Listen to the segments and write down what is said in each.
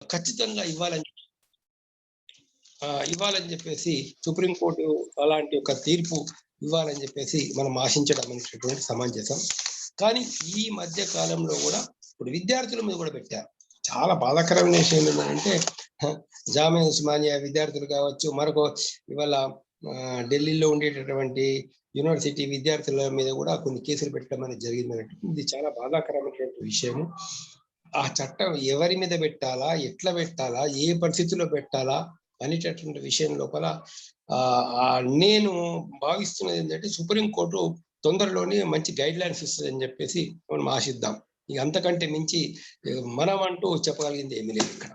ఖచ్చితంగా ఇవ్వాలని చెప్పేసి సుప్రీంకోర్టు అలాంటి ఒక తీర్పు ఇవ్వాలని చెప్పేసి మనం ఆశించడం అనేటటువంటి సమంజసం. కానీ ఈ మధ్య కాలంలో కూడా ఇప్పుడు విద్యార్థుల మీద కూడా పెట్టారు. చాలా బాధాకరమైన విషయం ఏంటంటే జామియా ఉస్మానియా విద్యార్థులు కావచ్చు, మరొక ఇవాళ ఢిల్లీలో ఉండేటటువంటి యూనివర్సిటీ విద్యార్థుల మీద కూడా కొన్ని కేసులు పెట్టడం అనేది జరిగింది. ఇది చాలా బాధాకరమైనటువంటి విషయము. ఆ చట్టం ఎవరి మీద పెట్టాలా, ఎట్లా పెట్టాలా, ఏ పరిస్థితుల్లో పెట్టాలా అనేటటువంటి విషయం లోపల నేను భావిస్తున్నది ఏంటంటే సుప్రీంకోర్టు తొందరలోనే మంచి గైడ్ లైన్స్ ఇస్తుంది అని చెప్పేసి మనం ఆశిద్దాం. ఇక అంతకంటే మించి మనం అంటూ చెప్పగలిగింది ఏమీ లేదు ఇక్కడ.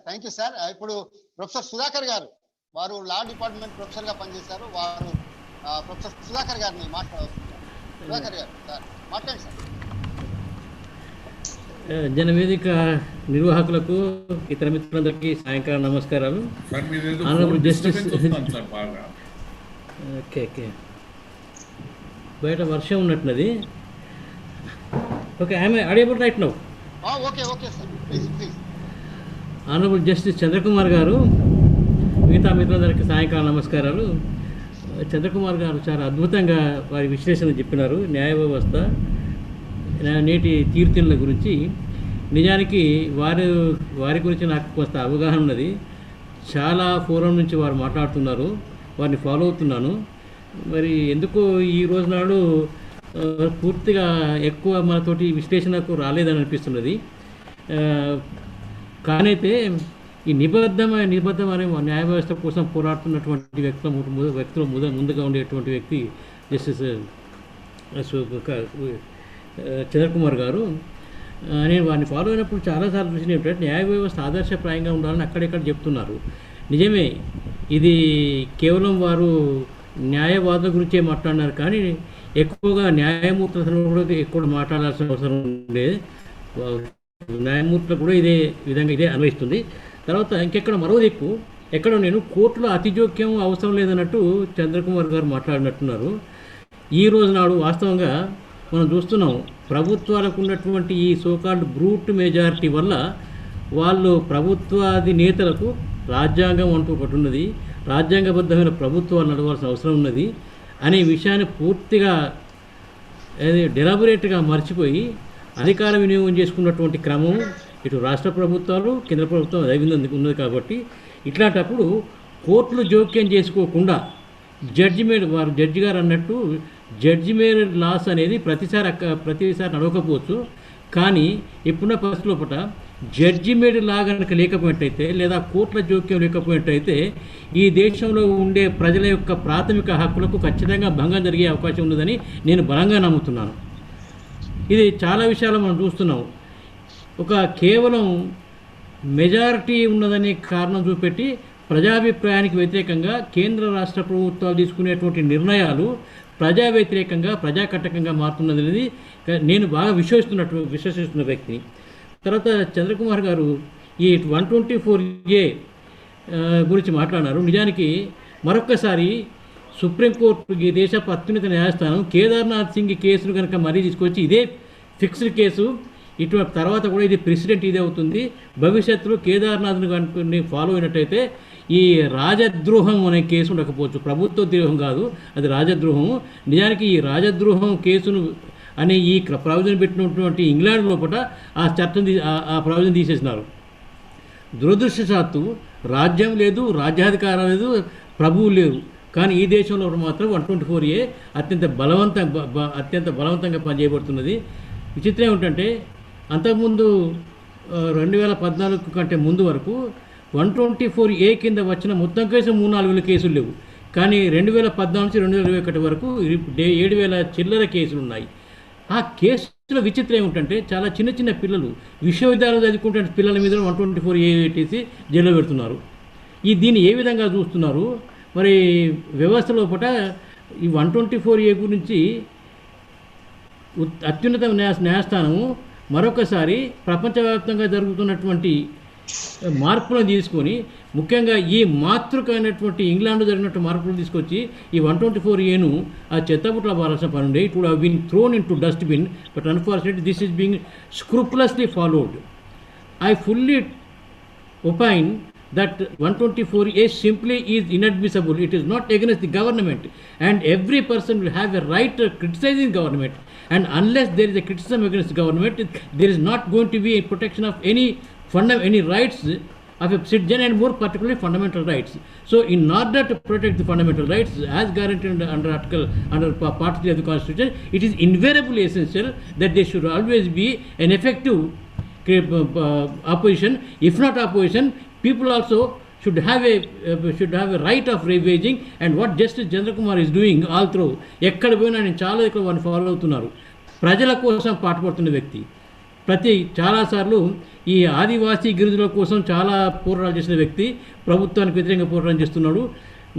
Thank you sir. ఇప్పుడు ప్రొఫెసర్ సుధాకర్ గారు, వారు లా డిపార్ట్మెంట్ ప్రొఫెసర్ గా పనిచేశారు. వారు ప్రొఫెసర్ సుధాకర్ గారిని మాట్లాడుతున్నారు. సుధాకర్ గారు సార్ మాట్లాడండి సార్. జనవేదిక నిర్వాహకులకు, ఇతర మిత్రులందరికీ సాయంకాలం నమస్కారాలు. Honourable justice. ఓకే, బయట వర్షం ఉన్నట్టున్నది. Okay, I'm audible right now? Okay sir, please. Honourable justice Chandrakumar garu, మిగతా మిత్రులందరికీ సాయంకాలం నమస్కారాలు. చంద్రకుమార్ గారు చాలా అద్భుతంగా వారి విశ్లేషణ చెప్పినారు. న్యాయ వ్యవస్థ నేటి తీర్పుల గురించి. నిజానికి వారి గురించి నాకు కొంత అవగాహన ఉన్నది. చాలా ఫోరం నుంచి వారు మాట్లాడుతున్నారు, వారిని ఫాలో అవుతున్నాను. మరి ఎందుకో ఈ రోజు నాడు పూర్తిగా ఎక్కువ మనతోటి విశ్లేషణకు రాలేదని అనిపిస్తున్నది. కానైతే ఈ నిబద్ధమైన న్యాయ వ్యవస్థ కోసం పోరాడుతున్నటువంటి వ్యక్తులు ముందుగా ఉండేటువంటి వ్యక్తి జస్టిస్ చంద్రకుమార్ గారు. నేను వారిని ఫాలో అయినప్పుడు చాలాసార్లు చూసిన ఏమిటంటే న్యాయ వ్యవస్థ ఆదర్శప్రాయంగా ఉండాలని అక్కడెక్కడ చెప్తున్నారు. నిజమే, ఇది కేవలం వారు న్యాయవాదుల గురించే మాట్లాడినారు, కానీ ఎక్కువగా న్యాయమూర్తులతో కూడా ఎక్కువ మాట్లాడాల్సిన అవసరం ఉండేది. న్యాయమూర్తులు కూడా ఇదే అన్వయిస్తుంది. తర్వాత ఇంకెక్కడ మరో దిక్కు ఎక్కడో నేను కోర్టులో అతిజోక్యం అవసరం లేదన్నట్టు చంద్రకుమార్ గారు మాట్లాడినట్టున్నారు. ఈ రోజు నాడు వాస్తవంగా మనం చూస్తున్నాం, ప్రభుత్వాలకు ఉన్నటువంటి ఈ సోకాల్డ్ బ్రూట్ మెజారిటీ వల్ల వాళ్ళు ప్రభుత్వాధినేతలకు రాజ్యాంగం అంటూ ఒకటి ఉన్నది, రాజ్యాంగబద్ధమైన ప్రభుత్వాలు నడవాల్సిన అవసరం ఉన్నది అనే విషయాన్ని పూర్తిగా డెలిబరేట్గా మర్చిపోయి అధికార వినియోగం చేసుకున్నటువంటి క్రమం ఇటు రాష్ట్ర ప్రభుత్వాలు, కేంద్ర ప్రభుత్వం ఉన్నది. కాబట్టి ఇట్లాంటప్పుడు కోర్టులు జోక్యం చేసుకోకుండా వారు జడ్జి గారు అన్నట్టు జడ్జిమేడ్ లాస్ అనేది ప్రతిసారి నడవకపోవచ్చు, కానీ ఇప్పుడున్న పరిస్థితుల జడ్జిమేడ్ లా కనుక లేకపోయినట్టయితే లేదా కోర్టుల జోక్యం లేకపోయినట్టయితే ఈ దేశంలో ఉండే ప్రజల యొక్క ప్రాథమిక హక్కులకు ఖచ్చితంగా భంగం జరిగే అవకాశం ఉన్నదని నేను బలంగా నమ్ముతున్నాను. ఇది చాలా విషయాలు మనం చూస్తున్నాం. కేవలం మెజారిటీ ఉన్నదనే కారణం చూపెట్టి ప్రజాభిప్రాయానికి వ్యతిరేకంగా కేంద్ర రాష్ట్ర ప్రభుత్వాలు తీసుకునేటువంటి నిర్ణయాలు ప్రజా వ్యతిరేకంగా, ప్రజాకట్టకంగా మారుతున్నది నేను బాగా విశ్వసిస్తున్న వ్యక్తిని. తర్వాత చంద్రకుమార్ గారు ఈ 124A గురించి మాట్లాడినారు. నిజానికి మరొక్కసారి సుప్రీంకోర్టు, ఈ దేశ అత్యున్నత న్యాయస్థానం కేదార్నాథ్ సింగ్ కేసును కనుక మరీ తీసుకొచ్చి ఇదే ఫిక్స్డ్ కేసు, ఇటువంటి తర్వాత కూడా ఇది ప్రెసిడెంట్ ఇదే అవుతుంది. భవిష్యత్తులో కేదార్నాథ్ను కనుక ఫాలో అయినట్టయితే ఈ రాజద్రోహం అనే కేసు ఉండకపోవచ్చు. ప్రభుత్వ ద్రోహం కాదు, అది రాజద్రోహం. నిజానికి ఈ రాజద్రోహం కేసును అనే ఈ ప్రావిజన్ పెట్టినటువంటి ఇంగ్లాండ్ లోపల ఆ చట్టం ఆ ప్రావిజన్ తీసేసినారు. దురదృష్టవశాత్తు రాజ్యం లేదు, రాజ్యాధికారం లేదు, ప్రభువు లేరు. కానీ ఈ దేశంలో మాత్రం 124A అత్యంత బలవంతంగా పనిచేయబడుతున్నది. విచిత్రం ఏమిటంటే అంతకుముందు 2014 కంటే ముందు వరకు 124A కింద వచ్చిన మొత్తం కేసు 3-4 వేల కేసులు లేవు. కానీ 2014 నుంచి 2021 వరకు 7,000 చిల్లర కేసులు ఉన్నాయి. ఆ కేసుల విచిత్రం ఏమిటంటే చాలా చిన్న పిల్లలు, విశ్వవిద్యాలయాలు చదువుకుంటున్న పిల్లల మీద 124A పెట్టేసి జైల్లో పెడుతున్నారు. దీన్ని ఏ విధంగా చూస్తున్నారు? మరి వ్యవస్థ లోపల ఈ 124A గురించి అత్యున్నత న్యాయస్థానము మరొకసారి ప్రపంచవ్యాప్తంగా జరుగుతున్నటువంటి మార్పులను తీసుకొని ముఖ్యంగా ఈ మాతృకమైనటువంటి ఇంగ్లాండ్లో జరిగినట్టు మార్పులు తీసుకొచ్చి ఈ 124A ఆ చెత్తబుట్ల పారాల్సిన పని ఉండే. It would have been thrown in to dustbin, but unfortunately this is being scrupulously followed. I fully opine that 124A simply is inadmissible. It is not against the government, and every person will have a right of criticizing government, and unless there is a criticism against the government, there is not going to be a protection of any rights of a citizen, and more particularly fundamental rights. So in order to protect the fundamental rights as guaranteed under part 3 of the Constitution, it is invariably essential that there should always be an effective opposition. If not opposition, people also should have a right of ravaging, and what Justice Chandra Kumar is doing all through. ఎక్కడ పోయినా నేను చాలా ఇక్కడ వారిని follow అవుతున్నారు. ప్రజల కోసం పాటుపడుతున్న వ్యక్తి. చాలాసార్లు ఈ ఆదివాసీ గిరిజనుల కోసం చాలా పోరాటాలు చేసిన వ్యక్తి, ప్రభుత్వానికి వ్యతిరేకంగా పోరాటం చేస్తున్నాడు.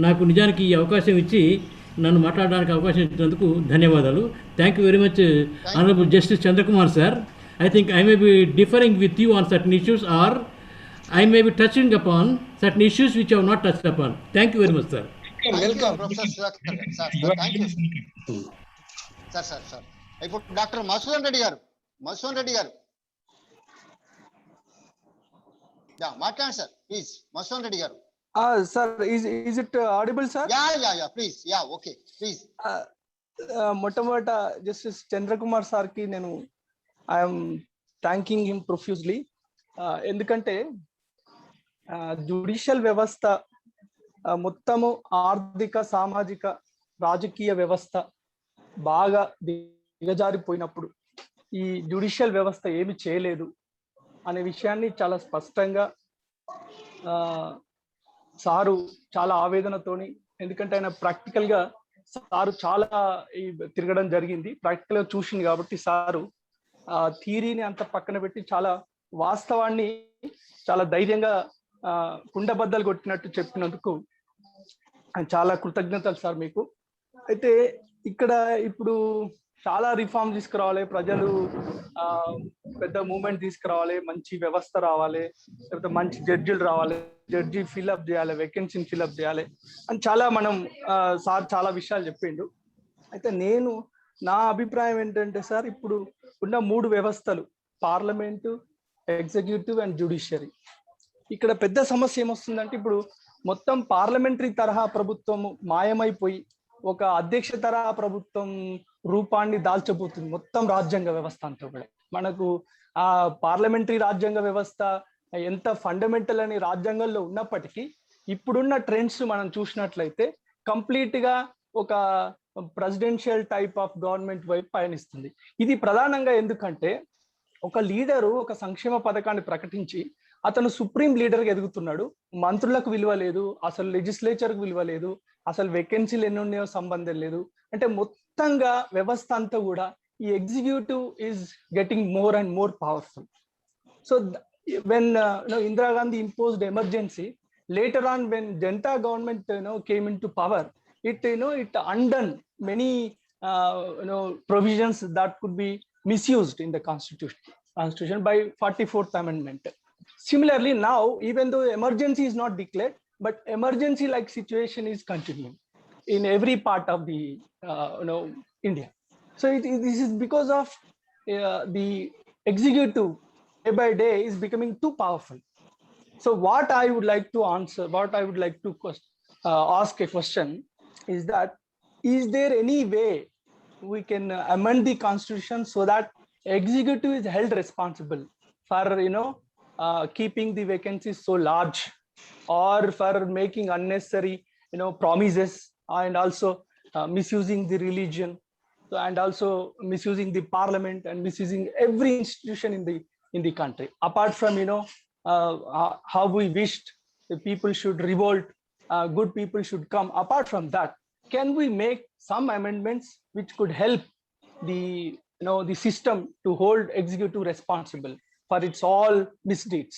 నాకు నిజానికి ఈ అవకాశం ఇచ్చి నన్ను మాట్లాడడానికి అవకాశం ఇచ్చినందుకు ధన్యవాదాలు. Thank you very much honourable justice Chandrakumar sir. I think I may be differing with you on certain issues, or I may be touching upon certain issues which I have not touched upon. Thank you very much, sir. Welcome. Professor Sudhakar. Sir, thank you. Sir. ఇప్పుడు doctor Madhusudan Reddy గారు మాట్లాడండి sir please. Madhusudan Reddy గారు. Sir, is it audible, sir? Yeah, please. Yeah, okay, please. మొట్టమొదట justice Chandrakumar sir కి నేను I'm thanking him profusely. ఎందుకంటే judicial వ్యవస్థ మొత్తము ఆర్థిక, సామాజిక, రాజకీయ వ్యవస్థ బాగా దిగజారిపోయినప్పుడు ఈ జ్యుడిషియల్ వ్యవస్థ ఏమి చేయలేదు అనే విషయాన్ని చాలా స్పష్టంగా సారు చాలా ఆవేదనతోని, ఎందుకంటే ఆయన ప్రాక్టికల్ గా సారు చాలా తిరగడం జరిగింది, ప్రాక్టికల్ గా చూసింది కాబట్టి సారు థియరీని అంత పక్కన పెట్టి చాలా వాస్తవాన్ని చాలా ధైర్యంగా కుండబద్దలు కొట్టినట్టు చెప్పినందుకు చాలా కృతజ్ఞతలు సార్ మీకు. అయితే ఇక్కడ ఇప్పుడు చాలా రిఫార్మ్ తీసుకురావాలి, ప్రజలు పెద్ద మూవ్మెంట్ తీసుకురావాలి, మంచి వ్యవస్థ రావాలి, లేకపోతే మంచి జడ్జిలు రావాలి, జడ్జి ఫిల్అప్ చేయాలి, వేకెన్సీని ఫిల్అప్ చేయాలి అని చాలా సార్ చాలా విషయాలు చెప్పిండు. అయితే నా అభిప్రాయం ఏంటంటే సార్, ఇప్పుడు ఉన్న 3 వ్యవస్థలు, పార్లమెంటు, ఎగ్జిక్యూటివ్ అండ్ జ్యుడిషియరీ, ఇక్కడ పెద్ద సమస్య ఏమొస్తుందంటే ఇప్పుడు మొత్తం పార్లమెంటరీ తరహా ప్రభుత్వం మాయమైపోయి ఒక అధ్యక్ష తరహా ప్రభుత్వం రూపాన్ని దాల్చబోతుంది మొత్తం రాజ్యాంగ వ్యవస్థ అంతా కూడా. మనకు ఆ పార్లమెంటరీ రాజ్యాంగ వ్యవస్థ ఎంత ఫండమెంటల్ అని రాజ్యాంగంలో ఉన్నప్పటికీ ఇప్పుడున్న ట్రెండ్స్ మనం చూసినట్లయితే కంప్లీట్ గా ఒక ప్రెసిడెన్షియల్ టైప్ ఆఫ్ గవర్నమెంట్ వైపు పయనిస్తుంది. ఇది ప్రధానంగా ఎందుకంటే ఒక లీడరు ఒక సంక్షేమ పథకాన్ని ప్రకటించి అతను సుప్రీం లీడర్గా ఎదుగుతున్నాడు, మంత్రులకు విలువ లేదు, అసలు లెజిస్లేచర్కి విలువ లేదు, అసలు వేకెన్సీలు ఎన్ని ఉన్నాయో సంబంధం లేదు. అంటే మొత్తంగా వ్యవస్థ అంతా కూడా ఈ executive is getting more and more powerful. So when Indira Gandhi imposed emergency, later on when Janata government came into power, it undone many provisions that could be misused in the constitution by 44th amendment. Similarly, now even though emergency is not declared, but emergency like situation is continuing in every part of the India. So this is because of the executive day by day is becoming too powerful. So what I would like to ask a question is that, is there any way we can amend the constitution so that executive is held responsible for keeping the vacancies so large, or for making unnecessary promises, and also misusing the religion, and also misusing the parliament, and misusing every institution in the country. Apart from how we wished the people should revolt, good people should come. Apart from that, can we make some amendments which could help the system to hold executive responsible for its all misdeeds?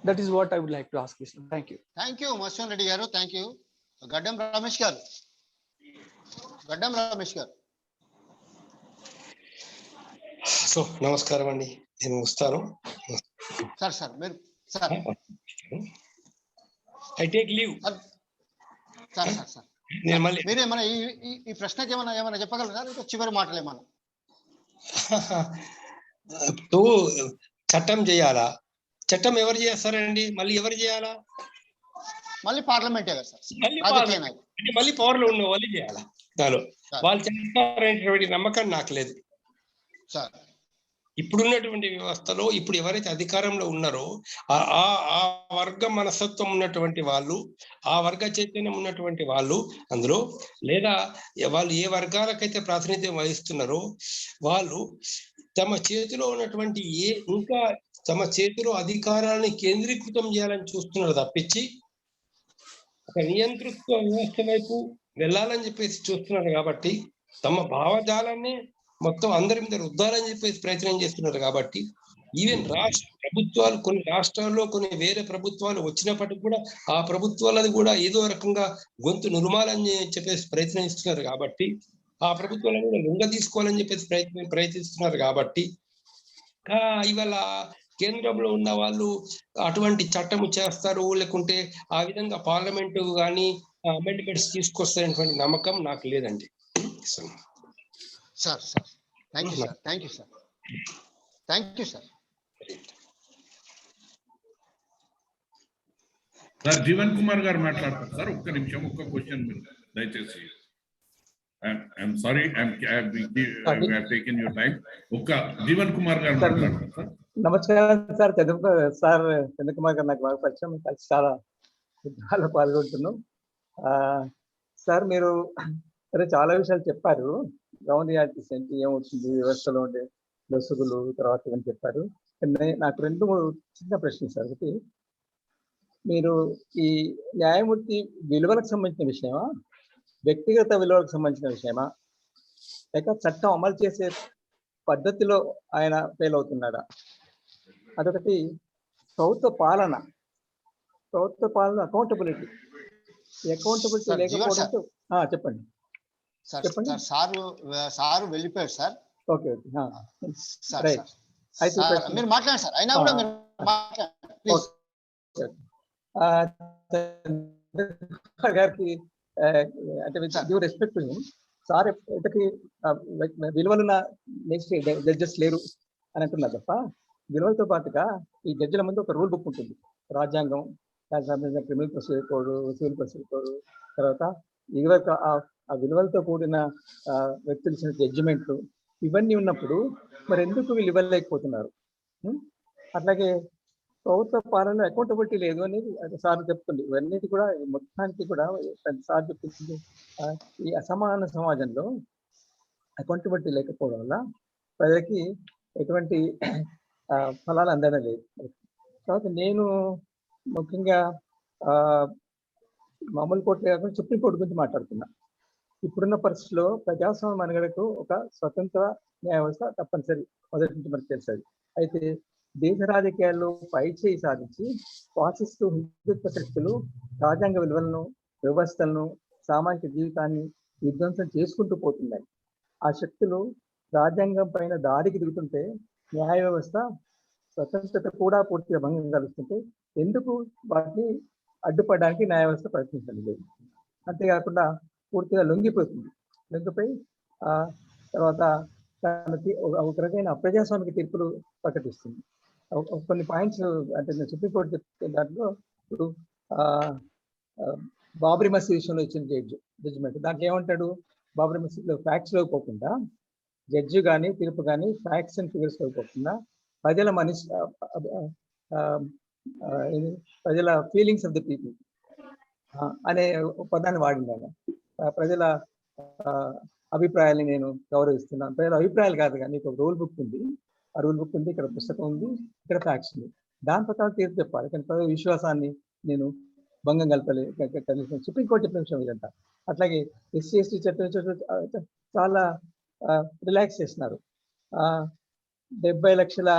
That is what I would like to ask you. Thank you. Thank you, Mashwan Reddy garu. Thank you. Gaddam Ramesh garu. So నమస్కారం అండి, నేను వస్తాను. Sir మీరు sir I take leave. Sir sir sir నేను మళ్ళీ మీరు ఏమైనా ఈ ప్రశ్నకి ఏమైనా చెప్పగలరా? ఇంకా చివరి మాటలు ఏమన్నా? ఇప్పుడు చట్టం చేయాలా? చట్టం ఎవరు చేస్తారండి? మళ్ళీ ఎవరు చేయాలా? మళ్ళీ పార్లమెంటే కదా సార్, మళ్ళీ రాజకీయ నాయకులు. అంటే మళ్ళీ పవర్ లో ఉన్న వాళ్ళు చేయాలా? దానిలో వాళ్ళు చేస్తారనేటువంటి నమ్మకం నాకు లేదు సార్. ఇప్పుడున్నటువంటి వ్యవస్థలో. ఇప్పుడు ఎవరైతే అధికారంలో ఉన్నారో ఆ వర్గ మనస్తత్వం ఉన్నటువంటి వాళ్ళు, ఆ వర్గ చైతన్యం ఉన్నటువంటి వాళ్ళు అందులో, లేదా వాళ్ళు ఏ వర్గాలకైతే ప్రాతినిధ్యం వహిస్తున్నారో వాళ్ళు తమ చేతిలో ఉన్నటువంటి ఇంకా తమ చేతిలో అధికారాన్ని కేంద్రీకృతం చేయాలని చూస్తున్నారు తప్పించి ఒక నియంతృత్వ వ్యవస్థ వైపు వెళ్ళాలని చెప్పేసి చూస్తున్నారు. కాబట్టి తమ భావజాలాన్ని మొత్తం అందరి మీద రుద్దాలని చెప్పేసి ప్రయత్నం చేస్తున్నారు. కాబట్టి ఈవెన్ రాష్ట్ర ప్రభుత్వాలు, కొన్ని రాష్ట్రాల్లో కొన్ని వేరే ప్రభుత్వాలు వచ్చినప్పటికీ కూడా ఆ ప్రభుత్వాలను కూడా ఏదో రకంగా గొంతు నురుమాలని చెప్పేసి ప్రయత్నిస్తున్నారు. కాబట్టి ఆ ప్రభుత్వాలను కూడా లొంగ తీసుకోవాలని చెప్పేసి ప్రయత్నిస్తున్నారు. కాబట్టి ఇవాళ కేంద్రంలో ఉన్న వాళ్ళు అటువంటి చట్టము చేస్తారు, లేకుంటే ఆ విధంగా పార్లమెంటు కానీ అమెండ్మెంట్స్ తీసుకొస్తారనేటువంటి నమ్మకం నాకు లేదండి. Sir sir thank you sir, thank you sir, thank you sir. Sir Jeevan Kumar గారు మాట్లాడతారు సార్. ఒక్క నిమిషం, ఒక్క క్వశ్చన్ దయచేసి. I'm sorry, I'm taking your time. ఒక్క జీవన్ కుమార్ గారు మాట్లాడతారు సార్. నమస్కారం సార్. చంద్రకుమార్ గారు నాకు బాగా పరిచయం, కలిసి చాలా పాల్గొంటున్నాం. సార్ మీరు చాలా విషయాలు చెప్పారు. గ్రౌండ్ రియాలిటీస్ ఏంటి, ఏమవుతుంది వ్యవస్థలో ఉండే లొసుగులు, తర్వాత ఏమని చెప్పారు. నాకు 2-3 చిన్న ప్రశ్నలు సార్. ఒకటి, మీరు ఈ న్యాయమూర్తి విలువలకు సంబంధించిన విషయమా, వ్యక్తిగత విలువలకు సంబంధించిన విషయమా, లేక చట్టం అమలు చేసే పద్ధతిలో ఆయన ఫెయిల్ అవుతున్నాడా? అదొకటి. ప్రభుత్వ పాలన అకౌంటబిలిటీ లేకపోవడంతో చెప్పండి చెప్పండి. సార్ వెళ్ళిపోయారు సార్. Okay right. అయితే మీరు మాట్లాడండి సార్. అయినా కూడా మీరు మాట్లాడండి గారికి. అంటే డ్యూ రెస్పెక్ట్ సార్, ఇంతకి విలువలున్న నెక్స్ట్ జడ్జెస్ లేరు అని అంటున్నారు తప్ప, విలువలతో పాటుగా ఈ జడ్జిల ముందు ఒక రూల్ బుక్ ఉంటుంది. రాజ్యాంగం, criminal procedure code, civil procedure code, తర్వాత ఆ విలువలతో కూడిన వ్యక్తులు జడ్జిమెంట్లు, ఇవన్నీ ఉన్నప్పుడు మరి ఎందుకు వీళ్ళు ఇవ్వలేకపోతున్నారు? అట్లాగే ప్రభుత్వ పాలనలో అకౌంటబిలిటీ లేదు అనేది సార్ చెప్తుంది. ఇవన్నిటి కూడా మొత్తానికి కూడా సార్ చెప్తుంది. ఈ అసమాన సమాజంలో అకౌంటబిలిటీ లేకపోవడం వల్ల ప్రజలకి ఎటువంటి ఫలాలు అందడం లేదు. తర్వాత నేను ముఖ్యంగా మామూలు కోర్టు కాకుండా సుప్రీంకోర్టు గురించి మాట్లాడుతున్నా. ఇప్పుడున్న పరిస్థితిలో ప్రజాస్వామ్య మనుగడకు ఒక స్వతంత్ర న్యాయ వ్యవస్థ తప్పనిసరి, మొదటి నుంచి మనకు తెలుస్తుంది. అయితే దేశ రాజకీయాల్లో పైచేయి సాధించి ఫాసిస్టు హిందుత్వ శక్తులు రాజ్యాంగ విలువలను, వ్యవస్థలను, సామాజిక జీవితాన్ని విధ్వంసం చేసుకుంటూ పోతున్నాయి. ఆ శక్తులు రాజ్యాంగం పైన దాడికి దిగుతుంటే న్యాయ వ్యవస్థ స్వతంత్రత కూడా పూర్తిగా భంగం కలుస్తుంటే ఎందుకు వాటిని అడ్డుపడడానికి న్యాయ వ్యవస్థ ప్రయత్నించలేదు? అంతేకాకుండా పూర్తిగా లొంగిపోతుంది. లొంగిపోయి తర్వాత ఒక రకమైన అప్రజాస్వామిక తీర్పులు ప్రకటిస్తుంది. కొన్ని పాయింట్స్ అంటే నేను సుప్రీంకోర్టు చెప్తే దాంట్లో ఇప్పుడు బాబ్రీ మసీద్ విషయంలో ఇచ్చిన జడ్జిమెంట్ దాంట్లో ఏమంటాడు? బాబ్రీ మసీద్లో ఫ్యాక్ట్స్ పోకుండా, జడ్జి కానీ తీర్పు కానీ ఫ్యాక్ట్స్ అండ్ ఫిగర్స్ పోకుండా ప్రజల ఫీలింగ్స్ ఆఫ్ ది పీపుల్ అనే పదాన్ని వాడింది. ప్రజల అభిప్రాయాన్ని నేను గౌరవిస్తున్నాను. ప్రజల అభిప్రాయాలు కాదు, కానీ ఒక రూల్ బుక్ ఉంది, ఆ రూల్ బుక్ ఉంది, ఇక్కడ పుస్తకం ఉంది, ఇక్కడ ఫ్యాక్ట్స్ ఉంది, దాని ప్రకారం తీర్పు చెప్పాలి. కానీ ప్రజల విశ్వాసాన్ని నేను భంగం కలపలేదు. సుప్రీంకోర్టు చెప్పిన విషయం ఇదంతా. అట్లాగే ఎస్సీ ఎస్టీ చట్టం చాలా రిలాక్స్ చేస్తున్నారు. 70 లక్షల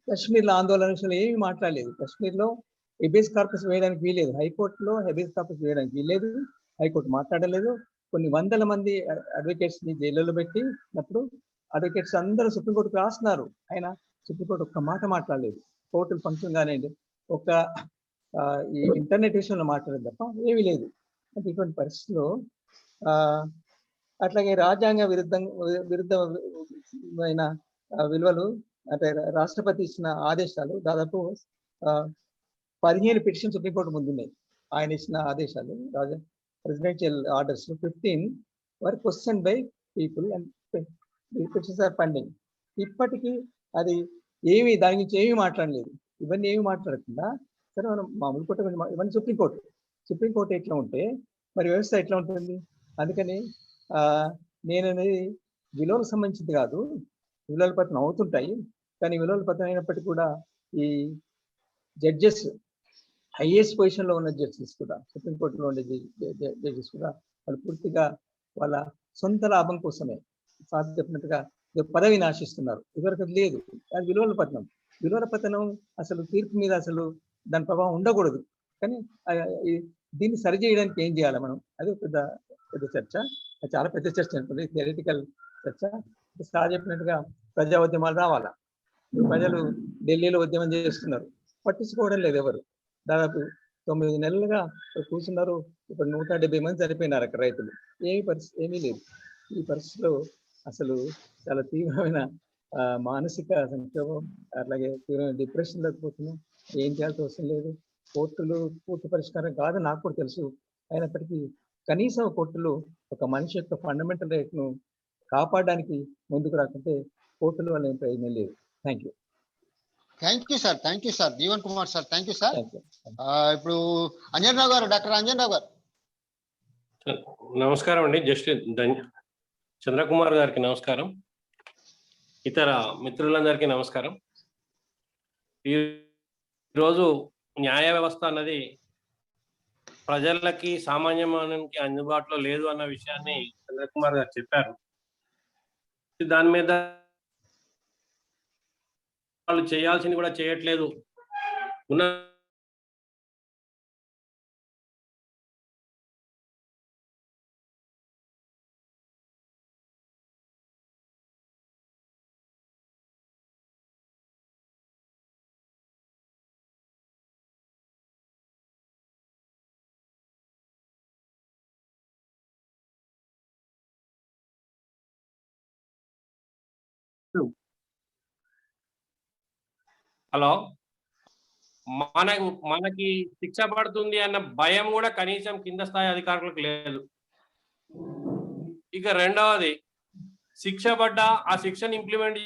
కశ్మీర్లో ఆందోళన విషయంలో ఏమీ మాట్లాడలేదు. కశ్మీర్లో హెబియస్ కార్పస్ వేయడానికి వీలేదు, హైకోర్టులో హెబియస్ కార్పస్ వేయడానికి వీలేదు, హైకోర్టు మాట్లాడలేదు. కొన్ని వందల మంది అడ్వకేట్స్ ని జైల్లో పెట్టినప్పుడు అడ్వకేట్స్ అందరూ సుప్రీంకోర్టుకు రాస్తున్నారు, ఆయన సుప్రీంకోర్టు ఒక్క మాట మాట్లాడలేదు. కోర్టులు ఫంక్షన్ కానివ్వండి, ఒక ఈ ఇంటర్నెట్ విషయంలో మాట్లాడేది తప్ప ఏమీ లేదు. అంటే ఇటువంటి పరిస్థితుల్లో అట్లాగే రాజ్యాంగ విరుద్ధమైన విలువలు అంటే రాష్ట్రపతి ఇచ్చిన ఆదేశాలు దాదాపు 15 పిటిషన్ సుప్రీంకోర్టు ముందున్నాయి. ఆయన ఇచ్చిన ఆదేశాలు presidential orders 15 were question by people and petitions are pending. ఇప్పటికీ అది ఏమి దాని గురించి ఏమీ మాట్లాడలేదు. ఇవన్నీ ఏమి మాట్లాడకుండా సరే మనం మామూలు కోర్టు ఇవన్నీ సుప్రీంకోర్టు ఎట్లా ఉంటే మరి వ్యవస్థ ఎట్లా ఉంటుంది. అందుకని నేననేది విలువలకు సంబంధించింది కాదు, విలువల పతనం అవుతుంటాయి. కానీ విలువల పతనం అయినప్పటికీ కూడా ఈ జడ్జెస్ హైయెస్ట్ పొజిషన్లో ఉన్న జడ్జెస్ కూడా, సుప్రీంకోర్టులో ఉండే జడ్జెస్ కూడా వాళ్ళు పూర్తిగా వాళ్ళ సొంత లాభం కోసమే సార్ చెప్పినట్టుగా పదవిని ఆశిస్తున్నారు. ఇదివరకు లేదు. అది విలువల పతనం అసలు తీర్పు మీద అసలు దాని ప్రభావం ఉండకూడదు. కానీ దీన్ని సరిచేయడానికి ఏం చేయాలి మనం, అది పెద్ద చర్చ, చాలా పెద్ద చర్చ ఉంటుంది, థియరిటికల్ చర్చ. సార్ చెప్పినట్టుగా ప్రజా ఉద్యమాలు రావాలా. ప్రజలు ఢిల్లీలో ఉద్యమం చేస్తున్నారు, పట్టించుకోవడం లేదు ఎవరు. దాదాపు 9 నెలలుగా కూర్చున్నారు. ఇప్పుడు 170 మంది చనిపోయినారు అక్కడ రైతులు. ఏమీ లేదు. ఈ పరిస్థితిలో అసలు చాలా తీవ్రమైన మానసిక సంక్షోభం, అట్లాగే తీవ్రమైన డిప్రెషన్లోకి పోతున్నాం. ఏం చేయాల్సి అవసరం లేదు. కోర్టులు పూర్తి పరిష్కారం కాదు నాకు కూడా తెలుసు. అయినప్పటికీ కనీసం కోర్టులు ఒక మనిషి యొక్క ఫండమెంటల్ రైట్ను కాపాడడానికి ముందుకు రాకుంటే కోర్టుల వల్ల ఏం ప్రయోజనం లేదు. Thank you sir. Jeevan Kumar sir, thank you sir. ఇప్పుడు అంజన్రావు గారు, డాక్టర్ అంజన్రావు గారు. నమస్కారం అండి. జస్టిస్ చంద్రకుమార్ గారికి నమస్కారం, ఇతర మిత్రులందరికీ నమస్కారం. ఈరోజు న్యాయ వ్యవస్థ అన్నది ప్రజలకి, సామాన్య మానవునికి అందుబాటులో లేదు అన్న విషయాన్ని చంద్రకుమార్ గారు చెప్పారు. దాని మీద వాళ్ళు చేయాల్సింది కూడా చేయట్లేదు. ఉన్న హలో, మనకి శిక్ష పడుతుంది అన్న భయం కూడా కనీసం కింద స్థాయి అధికారులకు లేదు. ఇక రెండవది, శిక్ష పడ్డా ఆ శిక్షను ఇంప్లిమెంట్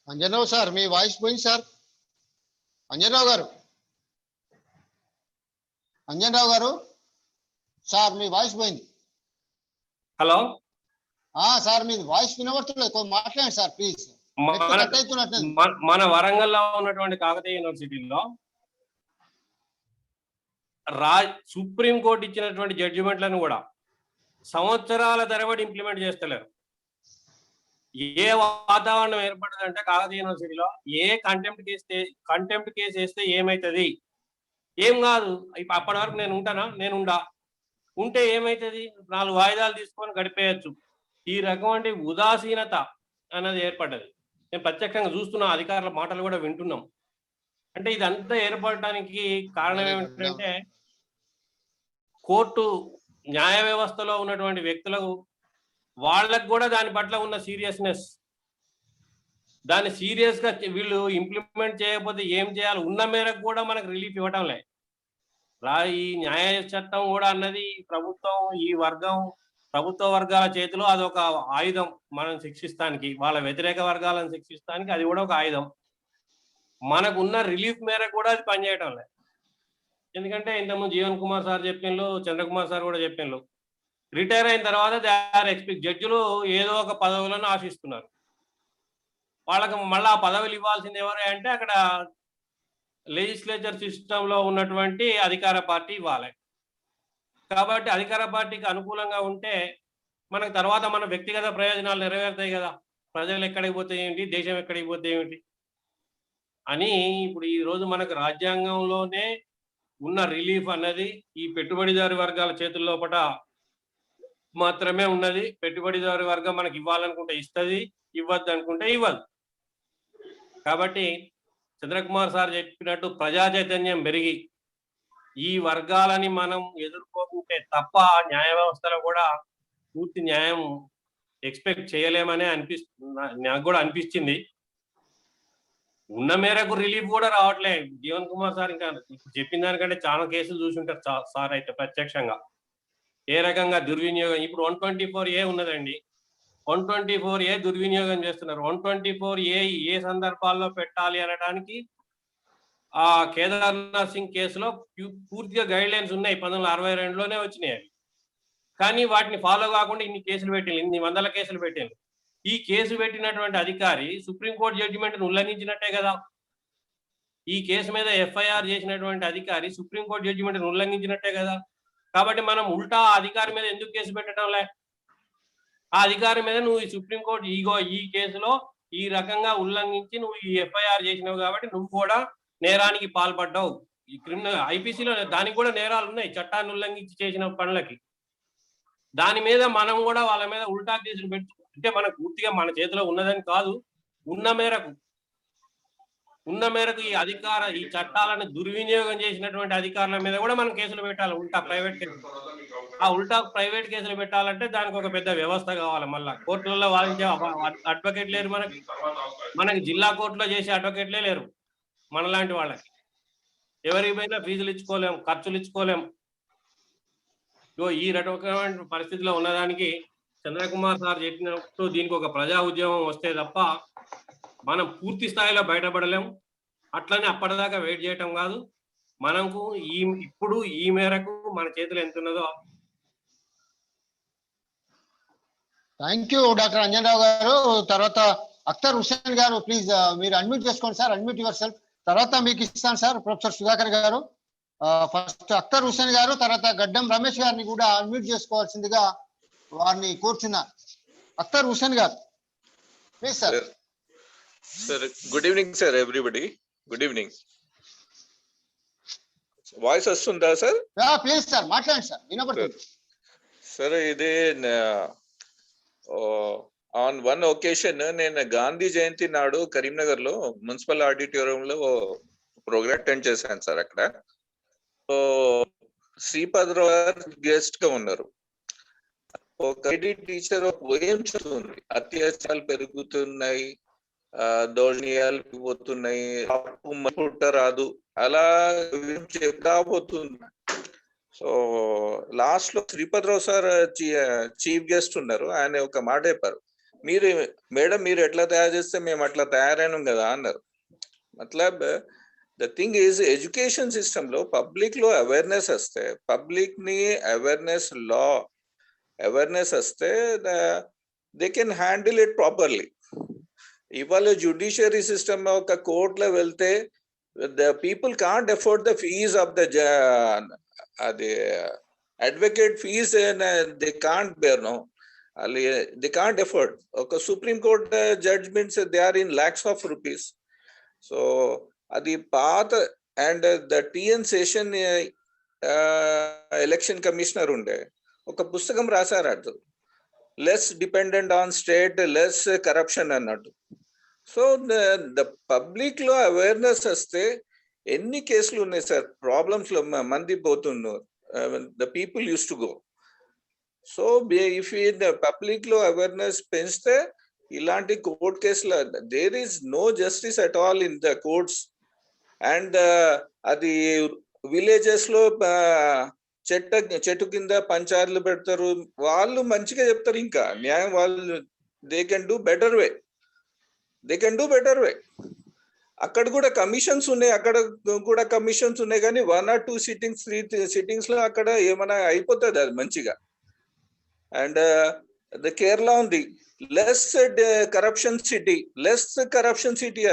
అంజన్రావు సార్, మీ వాయిస్ పోయింది సార్. అంజన్రావు గారు సార్, మీ వాయిస్ పోయింది. హలో సార్, మీ వాయిస్ వినబడుతుంది, మాట్లాడండి సార్ ప్లీజ్. మన వరంగల్లో ఉన్నటువంటి కాకతీయ యూనివర్సిటీలో సుప్రీంకోర్టు ఇచ్చినటువంటి జడ్జిమెంట్లను కూడా సంవత్సరాల తరబడి ఇంప్లిమెంట్ చేస్తలేరు. ఏ వాతావరణం ఏర్పడుతుందంటే కాకతీయ యూనివర్సిటీలో ఏ కంటెంప్ట్ కేసు వేస్తే ఏమవుతుంది, ఏం కాదు. అప్పటి వరకు నేనుండా ఉంటే ఏమవుతుంది, 4 వాయిదాలు తీసుకొని గడిపేయచ్చు. ఈ రకమైన ఉదాసీనత అన్నది ఏర్పడ్డది. నేను ప్రత్యక్షంగా చూస్తున్నా, అధికారుల మాటలు కూడా వింటున్నాం. అంటే ఇదంతా ఏర్పడటానికి కారణం ఏమిటంటే కోర్టు న్యాయ వ్యవస్థలో ఉన్నటువంటి వ్యక్తులకు, వాళ్ళకు కూడా దాని పట్ల ఉన్న సీరియస్నెస్, దాన్ని సీరియస్గా వీళ్ళు ఇంప్లిమెంట్ చేయకపోతే ఏం చేయాలి, ఉన్న మేరకు కూడా మనకు రిలీఫ్ ఇవ్వటం లేదు. ఈ న్యాయ చట్టం కూడా అన్నది ప్రభుత్వం, ఈ ప్రభుత్వ వర్గాల చేతిలో అదొక ఆయుధం. మనం శిక్షిస్తానికి, వాళ్ళ వ్యతిరేక వర్గాలను శిక్షిస్తానికి అది కూడా ఒక ఆయుధం. మనకున్న రిలీఫ్ మేరకు కూడా అది పనిచేయటం లేదు. ఎందుకంటే ఇంతకుముందు జీవన్ కుమార్ సార్ చెప్పిండ్రు, చంద్రకుమార్ సార్ కూడా చెప్పిండ్రు, రిటైర్ అయిన తర్వాత జడ్జిలు ఏదో ఒక పదవులను ఆశిస్తున్నారు. వాళ్ళకి మళ్ళీ ఆ పదవులు ఇవ్వాల్సింది ఎవరే అంటే అక్కడ లెజిస్లేచర్ సిస్టంలో ఉన్నటువంటి అధికార పార్టీ ఇవ్వాలి. కాబట్టి అధికార పార్టీకి అనుకూలంగా ఉంటే మనకు తర్వాత మన వ్యక్తిగత ప్రయోజనాలు నెరవేరుతాయి కదా. ప్రజలు ఎక్కడికి పోతే ఏమిటి, దేశం ఎక్కడికి పోతే ఏమిటి అని ఇప్పుడు ఈ రోజు మనకు రాజ్యాంగంలోనే ఉన్న రిలీఫ్ అన్నది ఈ పెట్టుబడిదారు వర్గాల చేతుల్లోపట మాత్రమే ఉన్నది. పెట్టుబడిదారు వర్గం మనకి ఇవ్వాలనుకుంటే ఇస్తుంది, ఇవ్వద్దు అనుకుంటే ఇవ్వదు. కాబట్టి చంద్రకుమార్ సార్ చెప్పినట్టు ప్రజా చైతన్యం పెరిగి ఈ వర్గాలని మనం ఎదుర్కోకుంటే తప్ప న్యాయ వ్యవస్థలో కూడా పూర్తి న్యాయం ఎక్స్పెక్ట్ చేయలేమనే నాకు కూడా అనిపించింది. ఉన్న మేరకు రిలీఫ్ కూడా రావట్లే. జీవన్ కుమార్ సార్ ఇంకా చెప్పిన దానికంటే చాలా కేసులు చూసుంటారు సార్ అయితే ప్రత్యక్షంగా ఏ రకంగా దుర్వినియోగం. ఇప్పుడు 124A ఉన్నదండి, 124A దుర్వినియోగం చేస్తున్నారు. 124A ఏ సందర్భాల్లో పెట్టాలి అనడానికి ఆ కేదార్నాథ్ సింగ్ కేసులో పూర్తిగా గైడ్ లైన్స్ ఉన్నాయి, 1962లోనే వచ్చినాయి. కానీ వాటిని ఫాలో కాకుండా ఇన్ని కేసులు పెట్టింది, ఇన్ని వందల కేసులు పెట్టింది. ఈ కేసు పెట్టినటువంటి అధికారి సుప్రీంకోర్టు జడ్జిమెంట్ను ఉల్లంఘించినట్టే కదా. ఈ కేసు మీద FIR చేసినటువంటి అధికారి సుప్రీంకోర్టు జడ్జిమెంట్ను ఉల్లంఘించినట్టే కదా. కాబట్టి మనం ఉల్టా అధికారి మీద ఎందుకు కేసు పెట్టడంలే? ఆ అధికారి మీద నువ్వు ఈ సుప్రీంకోర్టు ఈ కేసులో ఈ రకంగా ఉల్లంఘించి నువ్వు ఈ FIR చేసినావు కాబట్టి నువ్వు కూడా నేరానికి పాల్పడ్డావు. ఈ క్రిమినల్ IPCలో దానికి కూడా నేరాలు ఉన్నాయి, చట్టాన్ని ఉల్లంఘించి చేసిన పనులకి. దాని మీద మనం కూడా వాళ్ళ మీద ఉల్టా కేసులు పెట్టు అంటే మనకు పూర్తిగా మన చేతిలో ఉన్నదని కాదు, ఉన్న మేరకు ఈ చట్టాలను దుర్వినియోగం చేసినటువంటి అధికారుల మీద కూడా మనం కేసులు పెట్టాలి, ఉల్టా ప్రైవేట్ కేసులు. ఆ ఉల్టా ప్రైవేట్ కేసులు పెట్టాలంటే దానికి ఒక పెద్ద వ్యవస్థ కావాలి. మళ్ళా కోర్టులలో వాదించే అడ్వకేట్ లేరు, మనకి జిల్లా కోర్టులో చేసే అడ్వకేట్లే లేరు మనలాంటి వాళ్ళకి. ఎవరికి పోయినా ఫీజులు ఇచ్చుకోలేం, ఖర్చులు ఇచ్చుకోలేం. ఈ రకమైన పరిస్థితిలో ఉన్నదానికి చంద్రకుమార్ సార్ చెప్పినట్టు దీనికి ఒక ప్రజా ఉద్యమం వస్తే తప్ప మనం పూర్తి స్థాయిలో బయటపడలేం. అట్లనే అప్పటిదాకా వెయిట్ చేయటం కాదు, మనకు ఇప్పుడు ఈ మేరకు మన చేతిలో ఎంత ఉన్నదో. థ్యాంక్ యూ డాక్టర్ అంజనరావు గారు. తర్వాత అఖ్తర్ హుస్సేన్ గారు, ప్లీజ్ మీరు అన్మ్యూట్ చేసుకోండి సార్, అన్మ్యూట్ యువర్ సెల్ఫ్. తర్వాత మీకు ఇస్తాను సార్ ప్రొఫెసర్ సుధాకర్ గారు. ఫస్ట్ అఖ్తర్ హుస్సేన్ గారు, తర్వాత గడ్డం రమేష్ గారిని కూడా అన్మ్యూట్ చేసుకోవాల్సిందిగా వారిని కోరుచున్నా. అఖ్తర్ హుస్సేన్ గారు please sir. Sir good evening sir, everybody good evening. Voice వస్తుందా సార్? ప్లీజ్ సార్ మాట్లాడండి సార్, వినపడుతుంది సార్. ఇది ఆన్ వన్ ఒకేషన్ నేను గాంధీ జయంతి నాడు కరీంనగర్ లో మున్సిపల్ ఆడిటోరియంలో ప్రోగ్రామ్ అటెండ్ చేశాను సార్. అక్కడ శ్రీపదరావు గారు గెస్ట్ గా ఉన్నారు. ఒక టీచర్ ఏం చెప్తుంది, అత్యాచారాలు పెరుగుతున్నాయి, దౌర్జన్యాలు పోతున్నాయి, రాదు, అలా చెప్తా పోతుంది. సో లాస్ట్ లో శ్రీపదరావు సార్ చీఫ్ గెస్ట్ ఉన్నారు, ఆయన ఒక మాట చెప్పారు, మేడం మీరు ఎట్లా తయారు చేస్తే మేము అట్లా తయారైనాం కదా అన్నారు. మతలబ్ the thing is education system లో పబ్లిక్ లో అవేర్నెస్ వస్తే, పబ్లిక్ ని అవేర్నెస్ వస్తే they can handle it properly. ఇవాళ జ్యుడిషియరీ సిస్టమ్ ఒక కోర్టులో వెళ్తే the people can't afford the fees of the అది advocate fees, they can't bear no, they can't afford. ఒక supreme court judgments they are in lakhs of rupees. So అది పాత. And the T N Seshan election commissioner ఉండే ఒక పుస్తకం రాశారు, అటు less dependent on state, less corruption అన్నట్టు. సో ద పబ్లిక్ లో అవేర్నెస్ వస్తే ఎన్ని కేసులు ఉన్నాయి సార్, ప్రాబ్లమ్స్ లో మంది పోతున్నారు, the people use to go. So if the public లో అవేర్నెస్ పెంచితే ఇలాంటి కోర్ట్ కేసులు, there is no justice at all in the courts. And అది విలేజెస్ లో చెట్టు కింద పంచాయతీలు పెడతారు, వాళ్ళు మంచిగా చెప్తారు, ఇంకా న్యాయం వాళ్ళు they can do better way. అక్కడ కూడా కమిషన్స్ ఉన్నాయి, కానీ 1 or 2 సిట్టింగ్స్ 3 సిట్టింగ్స్ లో అక్కడ ఏమైనా అయిపోతుంది అది మంచిగా. అండ్ ద కేరళ ఉంది లెస్ కరప్షన్ సిటీ,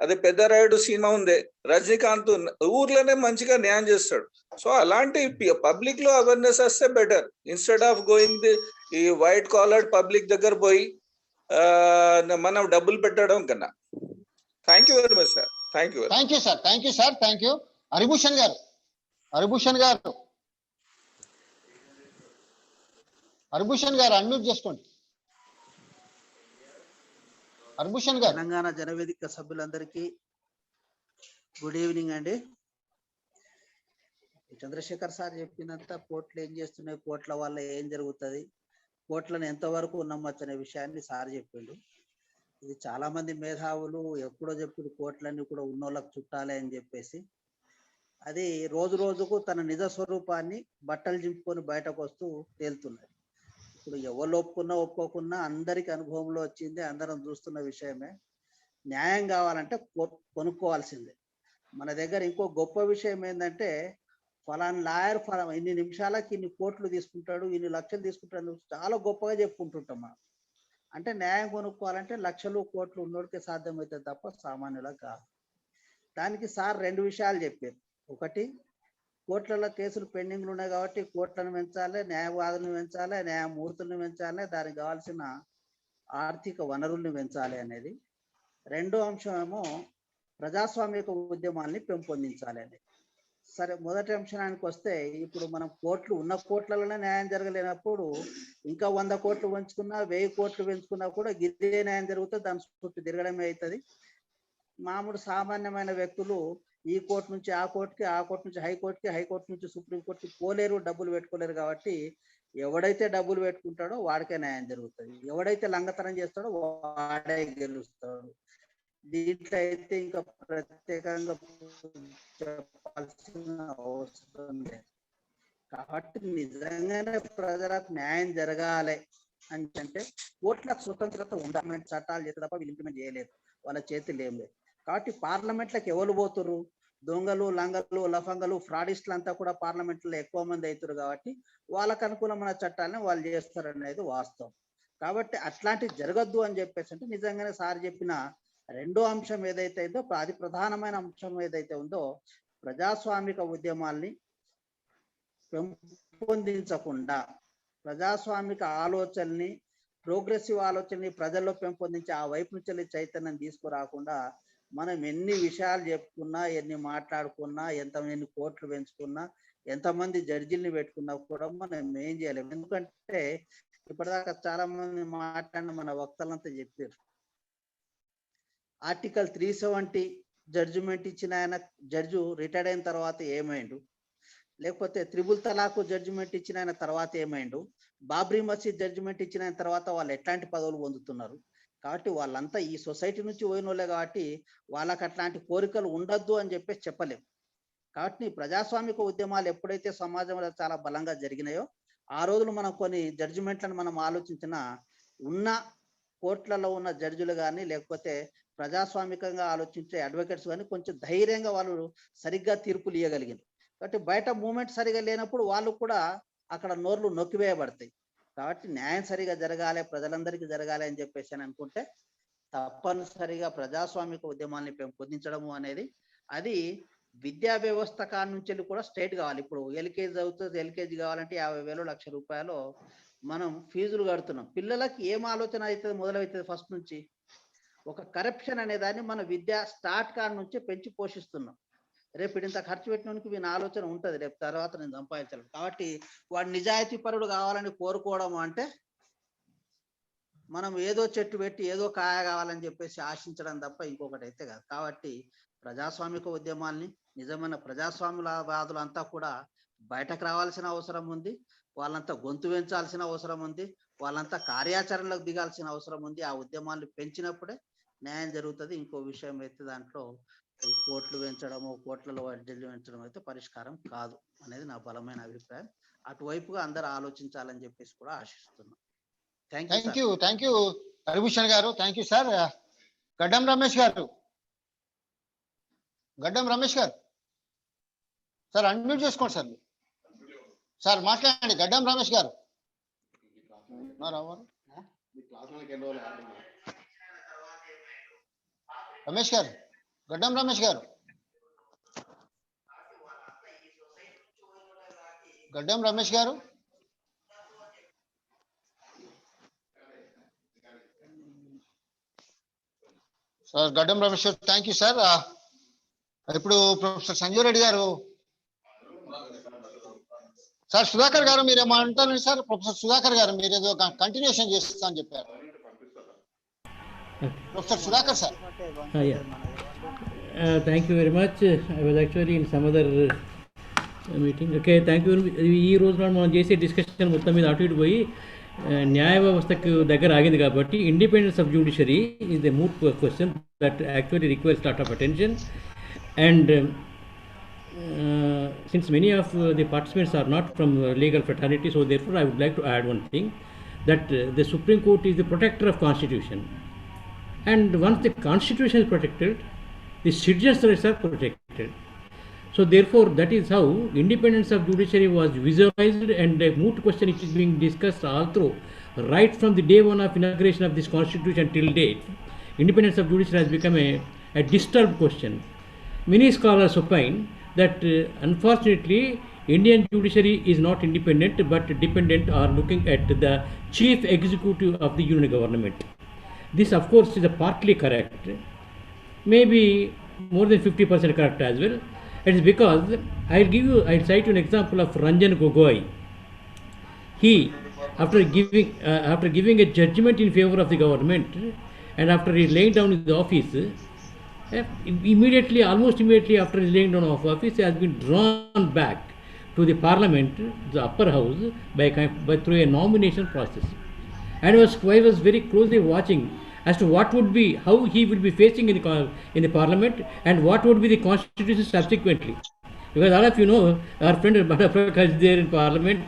అది పెద్దరాయుడు సినిమా ఉంది, రజనీకాంత్ ఊర్లోనే మంచిగా న్యాయం చేస్తాడు. సో అలాంటి పబ్లిక్ లో అవేర్నెస్ వస్తే బెటర్, ఇన్స్టెడ్ ఆఫ్ గోయింగ్ ఈ వైట్ కాలర్డ్ పబ్లిక్ దగ్గర పోయి మనం డబ్బులు పెట్టడం కన్నా. Thank you very much sir. Thank you sir. Haribhushan గారు హరిభూషణ్ గారు అన్మ్యూట్ చేసుకోండి. హరిభూషణ్ గారు. తెలంగాణ జనవేదిక సభ్యులందరికీ గుడ్ ఈవినింగ్ అండి. చంద్రశేఖర్ సార్ చెప్పినంత కోర్టులు ఏం చేస్తున్నాయి, కోర్టుల వల్ల ఏం జరుగుతుంది, కోర్టులను ఎంతవరకు నమ్మచ్చు అనే విషయాన్ని సార్ చెప్పిండు. ఇది చాలా మంది మేధావులు ఎప్పుడో చెప్పుడు కోర్టులన్నీ కూడా ఉన్నోళ్ళకి చుట్టాలే అని చెప్పేసి, అది రోజు రోజుకు తన నిజ స్వరూపాన్ని బట్టలు చింపుకొని బయటకు వస్తూ తేలుతున్నది. ఇప్పుడు ఎవరు ఒప్పుకున్నా ఒప్పుకోకున్నా అందరికి అనుభవంలో వచ్చింది, అందరం చూస్తున్న విషయమే. న్యాయం కావాలంటే కొనుక్కోవాల్సిందే. మన దగ్గర ఇంకో గొప్ప విషయం ఏంటంటే, ఫలానా లాయర్ ఇన్ని నిమిషాలకి ఇన్ని కోట్లు తీసుకుంటాడు, ఇన్ని లక్షలు తీసుకుంటాడు, చాలా గొప్పగా చెప్పుకుంటుంటాం మనం. అంటే న్యాయం కొనుక్కోవాలంటే లక్షలు కోట్లు ఉన్నోడికే సాధ్యమవుతుంది తప్ప సామాన్యులకు కాదు. దానికి సార్ 2 విషయాలు చెప్పారు. ఒకటి, కోర్టులలో కేసులు పెండింగ్లు ఉన్నాయి కాబట్టి కోర్టులను పెంచాలి, న్యాయవాదులను పెంచాలి, న్యాయమూర్తులను పెంచాలి, దానికి కావాల్సిన ఆర్థిక వనరుల్ని పెంచాలి అనేది. రెండో అంశం ఏమో ప్రజాస్వామిక ఉద్యమాల్ని పెంపొందించాలి అనేది. సరే, మొదటి అంశానికి వస్తే, ఇప్పుడు మనం ఉన్న కోట్లలోనే న్యాయం జరగలేనప్పుడు ఇంకా 100 కోట్లు పెంచుకున్నా 1000 కోట్లు పెంచుకున్నా కూడా గిద్దే న్యాయం జరుగుతుంది, దాని చుట్టూ తిరగడమే అవుతుంది. మామూలు సామాన్యమైన వ్యక్తులు ఈ కోర్టు నుంచి ఆ కోర్టుకి, ఆ కోర్టు నుంచి హైకోర్టుకి, హైకోర్టు నుంచి సుప్రీంకోర్టుకి పోలేరు, డబ్బులు పెట్టుకోలేరు. కాబట్టి ఎవడైతే డబ్బులు పెట్టుకుంటాడో వాడికే న్యాయం జరుగుతుంది, ఎవడైతే లంగతనం చేస్తాడో వాడే గెలుస్తాడు. దీంట్లో అయితే ఇంకా ప్రత్యేకంగా చెప్పాల్సిన అవసరం లేదు. కాబట్టి నిజంగానే ప్రజలకు న్యాయం జరగాలి అంటే కోర్టులకు స్వతంత్రత ఉండాలి. చట్టాలు చేస్తే తప్ప వీళ్ళు ఇంప్లిమెంట్ చేయలేదు, వాళ్ళ చేతులు ఏం లేదు. కాబట్టి పార్లమెంట్లకు ఎవరు పోతుర్రు? దొంగలు, లంగలు, లఫంగలు, ఫ్రాడిస్టులు అంతా కూడా పార్లమెంట్లో ఎక్కువ మంది అవుతారు. కాబట్టి వాళ్ళకు అనుకూలమైన చట్టాలను వాళ్ళు చేస్తారనేది వాస్తవం. కాబట్టి అట్లాంటివి జరగద్దు అని చెప్పేసి అంటే నిజంగానే సార్ చెప్పిన రెండో అంశం ఏదైతే ఉందో, అది ప్రధానమైన అంశం ఏదైతే ఉందో, ప్రజాస్వామిక ఉద్యమాల్ని పెంపొందించకుండా, ప్రజాస్వామిక ఆలోచనని, ప్రోగ్రెసివ్ ఆలోచనని ప్రజల్లో పెంపొందించి ఆ వైపు నుంచి చైతన్యం తీసుకురాకుండా మనం ఎన్ని విషయాలు చెప్పుకున్నా, ఎన్ని మాట్లాడుకున్నా, ఎన్ని కోట్లు పెంచుకున్నా, ఎంతమంది జడ్జిల్ని పెట్టుకున్నా కూడా మనం ఏం చేయలేము. ఎందుకంటే ఇప్పటిదాకా చాలా మంది మాట్లాడిన మన వక్తలంతా చెప్పారు. ఆర్టికల్ 370 జడ్జిమెంట్ ఇచ్చిన ఆయన జడ్జు రిటైర్డ్ అయిన తర్వాత ఏమైండు, లేకపోతే త్రిబుల్ తలాకు జడ్జిమెంట్ ఇచ్చిన ఆయన తర్వాత ఏమైండు, బాబ్రీ మసీద్ జడ్జిమెంట్ ఇచ్చిన ఆయన తర్వాత వాళ్ళు ఎట్లాంటి పదవులు పొందుతున్నారు. కాబట్టి వాళ్ళంతా ఈ సొసైటీ నుంచి పోయిన వాళ్ళే. కాబట్టి వాళ్ళకి అట్లాంటి కోరికలు ఉండొద్దు అని చెప్పేసి చెప్పలేము. కాబట్టి ప్రజాస్వామిక ఉద్యమాలు ఎప్పుడైతే సమాజంలో చాలా బలంగా జరిగినాయో, ఆ రోజులు మనం కొన్ని జడ్జిమెంట్లను మనం ఆలోచించిన ఉన్న కోర్టులలో ఉన్న జడ్జిలు కానీ, లేకపోతే ప్రజాస్వామికంగా ఆలోచించే అడ్వకేట్స్ కానీ కొంచెం ధైర్యంగా వాళ్ళు సరిగ్గా తీర్పులు ఇవ్వగలిగారు. కాబట్టి బయట మూమెంట్ సరిగా లేనప్పుడు వాళ్ళు కూడా అక్కడ నోర్లు నొక్కివేయబడతాయి. కాబట్టి న్యాయం సరిగా జరగాలి, ప్రజలందరికీ జరగాలి అని చెప్పేసి అని అనుకుంటే తప్పనిసరిగా ప్రజాస్వామిక ఉద్యమాన్ని పెంపొందించడము అనేది, అది విద్యా వ్యవస్థ కాడ నుంచి కూడా స్ట్రైట్ కావాలి. ఇప్పుడు ఎల్కేజీ చదువుతుంది, ఎల్కేజీ కావాలంటే 50,000 1,00,000 రూపాయలు మనం ఫీజులు కడుతున్నాం. పిల్లలకి ఏం ఆలోచన అవుతుంది, మొదలవుతుంది ఫస్ట్ నుంచి. ఒక కరప్షన్ అనే దాన్ని మన విద్యా స్టార్ట్ కాడ నుంచే పెంచి పోషిస్తున్నాం. రేపు ఇంత ఖర్చు పెట్టినందుకు వీని ఆలోచన ఉంటుంది, రేపు తర్వాత నేను సంపాదించాలి. కాబట్టి వాడు నిజాయితీ పరుడు కావాలని కోరుకోవడం అంటే మనం ఏదో చెట్టు పెట్టి ఏదో కాయ కావాలని చెప్పేసి ఆశించడం తప్ప ఇంకొకటి అయితే కాదు. కాబట్టి ప్రజాస్వామిక ఉద్యమాల్ని, నిజమైన ప్రజాస్వామ్యవాదులంతా కూడా బయటకు రావాల్సిన అవసరం ఉంది. వాళ్ళంతా గొంతు పెంచాల్సిన అవసరం ఉంది. వాళ్ళంతా కార్యాచరణలకు దిగాల్సిన అవసరం ఉంది. ఆ ఉద్యమాన్ని పెంచినప్పుడే న్యాయం జరుగుతుంది. ఇంకో విషయం అయితే దాంట్లో ఈ కోట్లు పెంచడము, కోట్లలో వడ్డీలు పెంచడం అయితే పరిష్కారం కాదు అనేది నా బలమైన అభిప్రాయం. అటువైపుగా అందరూ ఆలోచించాలని చెప్పేసి కూడా ఆశిస్తున్నాం. థ్యాంక్ యూ హరిభూషణ్ గారు. Thank you sir. గడ్డం రమేష్ గారు సార్ అన్మ్యూట్ చేసుకోండి సార్. సార్ మాట్లాడండి. గడ్డం రమేష్ గారు. రమేష్ గారు, గడ్డం రమేష్ గారు, గడ్డం రమేష్ గారు. సార్ గడ్డం రమేష్ గారు, థ్యాంక్ యూ సార్. ఇప్పుడు ప్రొఫెసర్ సంజీవ్ రెడ్డి గారు. సార్ సుధాకర్ గారు మీరు ఏమంటారు సార్? ప్రొఫెసర్ సుధాకర్ గారు మీరు ఏదో కంటిన్యూషన్ చేస్తా అని చెప్పారు. Professor Sudhakar sir. Thank you very much. I was actually in some other meeting. Okay, thank you. ఈ రోజు మనం చేసే డిస్కషన్ మొత్తం మీద అటు ఇటు పోయి న్యాయ వ్యవస్థకు దగ్గర ఆగింది కాబట్టి independence of judiciary is the moot question that actually requires lot of attention. And since many of the participants are not from legal fraternity, so therefore I would like to add one thing, that the Supreme Court is the protector of Constitution, and once the Constitution is protected, the citizens' rights are protected. So therefore that is how independence of judiciary was visualized, and a moot question which is being discussed all through right from the day one of inauguration of this Constitution till date. Independence of judiciary has become a disturbed question. Many scholars opine that unfortunately Indian judiciary is not independent but dependent or looking at the chief executive of the union government. This of course is a partly correct, maybe more than 50% correct as well. It is because I'll cite you an example of Ranjan Gogoi. He after giving a judgment in favor of the government, and after he laying down his office, almost immediately after his laying down of office, he has been drawn back to the parliament, the upper house, by through a nomination process. And I was very closely watching as to what would be, how he will be facing in the parliament, and what would be the constitution subsequently. Because all of you know, our friend Bada Prakash is there in parliament,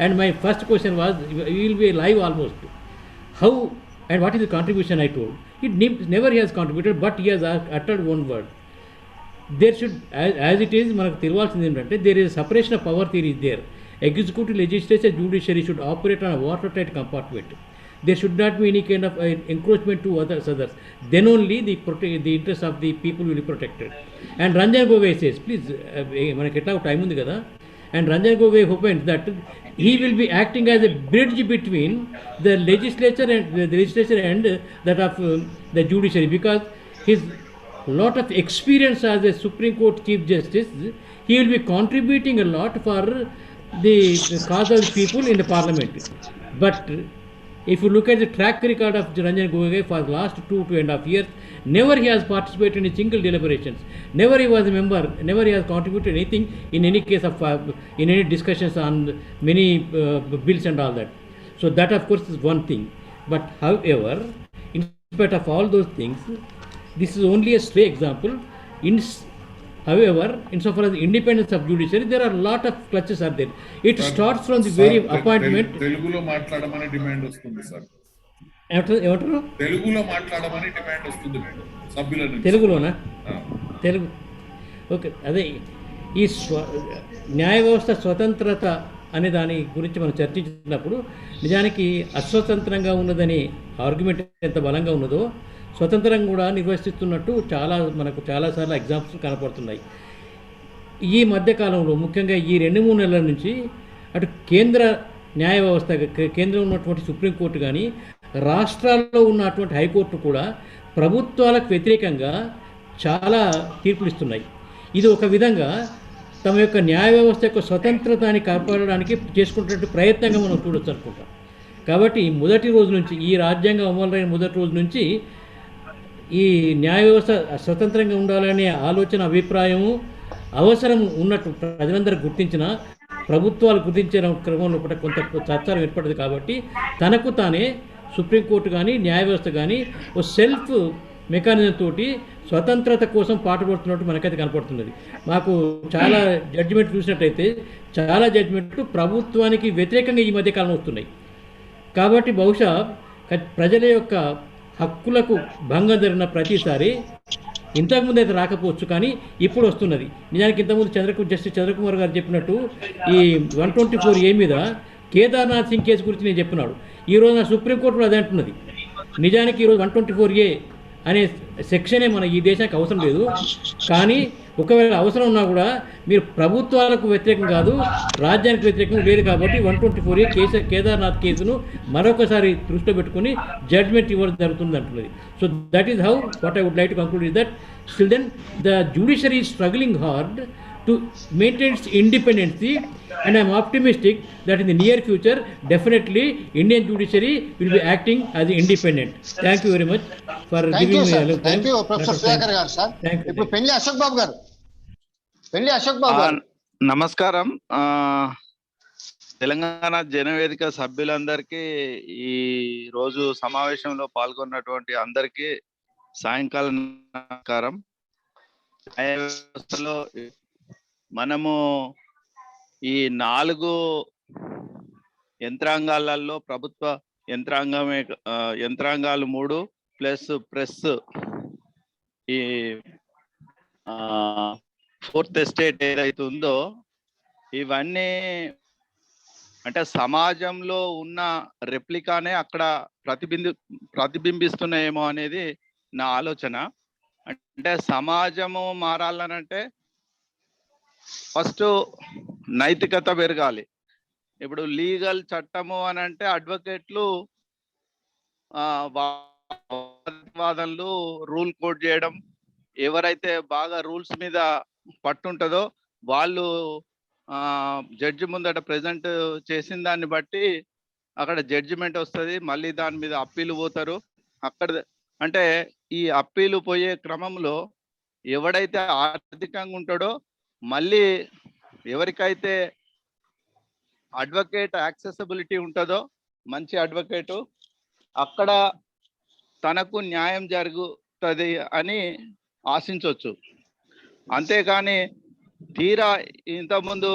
and my first question was, he will be live almost. How and what is the contribution, I told. It never he has contributed, but he has uttered one word. There should, as it is, మనకు తెలియాల్సింది ఏంటంటే there is a separation of power theory is there. Executive, legislature, judiciary should operate on a watertight compartment. There should not be any kind of encroachment to others. Then only the interest of the people will be protected. And Ranjan Gogoi says, please, మనకి ఎట్లా time ఉంది కదా, and Ranjan Gogoi opines that he will be acting as a bridge between the legislature and that of the judiciary, because his lot of experience as a Supreme Court Chief Justice, he will be contributing a lot for the cause of the people in the parliament. But if you look at the track record of Ranjan Gogoi for the last 2.5 years, never he has participated in a single deliberations, never he was a member, never he has contributed anything in any case of in any discussions on many bills and all that. So that of course is one thing. But however, in spite of all those things, this is only a stray example. However, insofar as the independence of judiciary, there are a lot of clutches are there. It starts from the very appointment. తెలుగులో మాట్లాడమని demand వస్తుంది sir. ఏమంటారు? తెలుగులో మాట్లాడమని demand వస్తుంది సభ్యుల నుంచి. తెలుగులోనా? Telugu. Okay, అదే ఈ న్యాయ వ్యవస్థ స్వతంత్రత అనే దాని గురించి మనం చర్చించినప్పుడు నిజానికి అస్వతంత్రంగా ఉన్నదని ఆర్గ్యుమెంట్ ఎంత బలంగా ఉన్నదో, స్వతంత్రం కూడా నిర్వహిస్తున్నట్టు మనకు చాలాసార్లు ఎగ్జాంపుల్స్ కనపడుతున్నాయి. ఈ మధ్యకాలంలో ముఖ్యంగా ఈ 2-3 నెలల నుంచి అటు కేంద్ర న్యాయ వ్యవస్థ, కేంద్రంలో ఉన్నటువంటి సుప్రీంకోర్టు కానీ, రాష్ట్రాల్లో ఉన్నటువంటి హైకోర్టు కూడా ప్రభుత్వాలకు వ్యతిరేకంగా చాలా తీర్పులు ఇస్తున్నాయి. ఇది ఒక విధంగా తమ యొక్క న్యాయ వ్యవస్థ యొక్క స్వతంత్రతని కాపాడడానికి చేసుకుంటున్న ప్రయత్నంగా మనం చూడొచ్చు అనుకుంటాం. కాబట్టి మొదటి రోజు నుంచి, ఈ రాజ్యాంగం అమలైన మొదటి రోజు నుంచి ఈ న్యాయ వ్యవస్థ స్వతంత్రంగా ఉండాలనే ఆలోచన, అభిప్రాయము, అవసరం ఉన్నట్టు ప్రజలందరూ గుర్తించిన, ప్రభుత్వాలు గుర్తించిన క్రమంలో కొంత చర్చలు ఏర్పడదు. కాబట్టి తనకు తానే సుప్రీంకోర్టు కానీ, న్యాయ వ్యవస్థ కానీ ఓ సెల్ఫ్ మెకానిజం తోటి స్వతంత్రత కోసం పాటుపడుతున్నట్టు మనకైతే కనపడుతున్నది. మాకు చాలా జడ్జిమెంట్ చూసినట్టయితే చాలా జడ్జిమెంట్లు ప్రభుత్వానికి వ్యతిరేకంగా ఈ మధ్యకాలంలో వస్తున్నాయి. కాబట్టి బహుశా ప్రజల యొక్క హక్కులకు భంగం జరిగిన ప్రతిసారి, ఇంతకుముందు అయితే రాకపోవచ్చు కానీ ఇప్పుడు వస్తున్నది. నిజానికి ఇంతకుముందు జస్టిస్ చంద్రకుమార్ గారు చెప్పినట్టు ఈ 124A మీద కేదార్నాథ్ సింగ్ కేసు గురించి నేను చెప్పినాడు. ఈరోజు నా సుప్రీంకోర్టు అదే అంటున్నది. నిజానికి ఈరోజు 124A అనే సెక్షనే మన ఈ దేశానికి అవసరం లేదు. కానీ ఒకవేళ అవసరం ఉన్నా కూడా మీరు ప్రభుత్వాలకు వ్యతిరేకం కాదు, రాజ్యానికి వ్యతిరేకం లేదు. కాబట్టి 124A కేదార్నాథ్ కేసును మరొకసారి దృష్టిలో పెట్టుకుని జడ్జ్మెంట్ ఇవ్వడం జరుగుతుంది అంటున్నది. So that is how what I would like to conclude is that still then the judiciary is struggling hard to maintain its independency, and I am optimistic that in the near future, definitely Indian judiciary will be acting as independent. Thank you very much for thank giving you me a sir, little thank time. You professor Sudhakar garu. Sir Thank you. ఇప్పుడు పెళ్లి అశోక్ బాబు గారు, పెళ్లి అశోక్ బాబు గారు. నమస్కారం. తెలంగాణ జనవేదిక సభ్యులందరికీ, ఈ రోజు సమావేశంలో పాల్గొన్నటువంటి అందరికీ సాయంకాలం నమస్కారం. న్యాయ వ్యవస్థలో మనము ఈ 4 యంత్రాంగాలలో ప్రభుత్వ యంత్రాంగాలు 3 ప్లస్ ప్రెస్, ఈ 4th ఎస్టేట్ ఏదైతే ఉందో, ఇవన్నీ అంటే సమాజంలో ఉన్న రెప్లికానే అక్కడ ప్రతిబింబిస్తున్నాయేమో అనేది నా ఆలోచన. అంటే సమాజము మారాలనంటే ఫస్ట్ నైతికత పెరగాలి. ఇప్పుడు లీగల్ చట్టము అని అంటే అడ్వకేట్లు వాదనలు, రూల్ కోట్ చేయడం, ఎవరైతే బాగా రూల్స్ మీద పట్టుంటుందో వాళ్ళు జడ్జి ముందట ప్రెజెంట్ చేసిన దాన్ని బట్టి అక్కడ జడ్జిమెంట్ వస్తుంది. మళ్ళీ దాని మీద అప్పీలు పోతారు. అక్కడ అంటే ఈ అప్పీలు పోయే క్రమంలో ఎవడైతే ఆర్థికంగా ఉంటాడో, మళ్ళీ ఎవరికైతే అడ్వకేట్ యాక్సెసిబిలిటీ ఉంటుందో, మంచి అడ్వకేటు, అక్కడ తనకు న్యాయం జరుగుతుంది అని ఆశించవచ్చు. అంతేకాని తీరా ఇంతకుముందు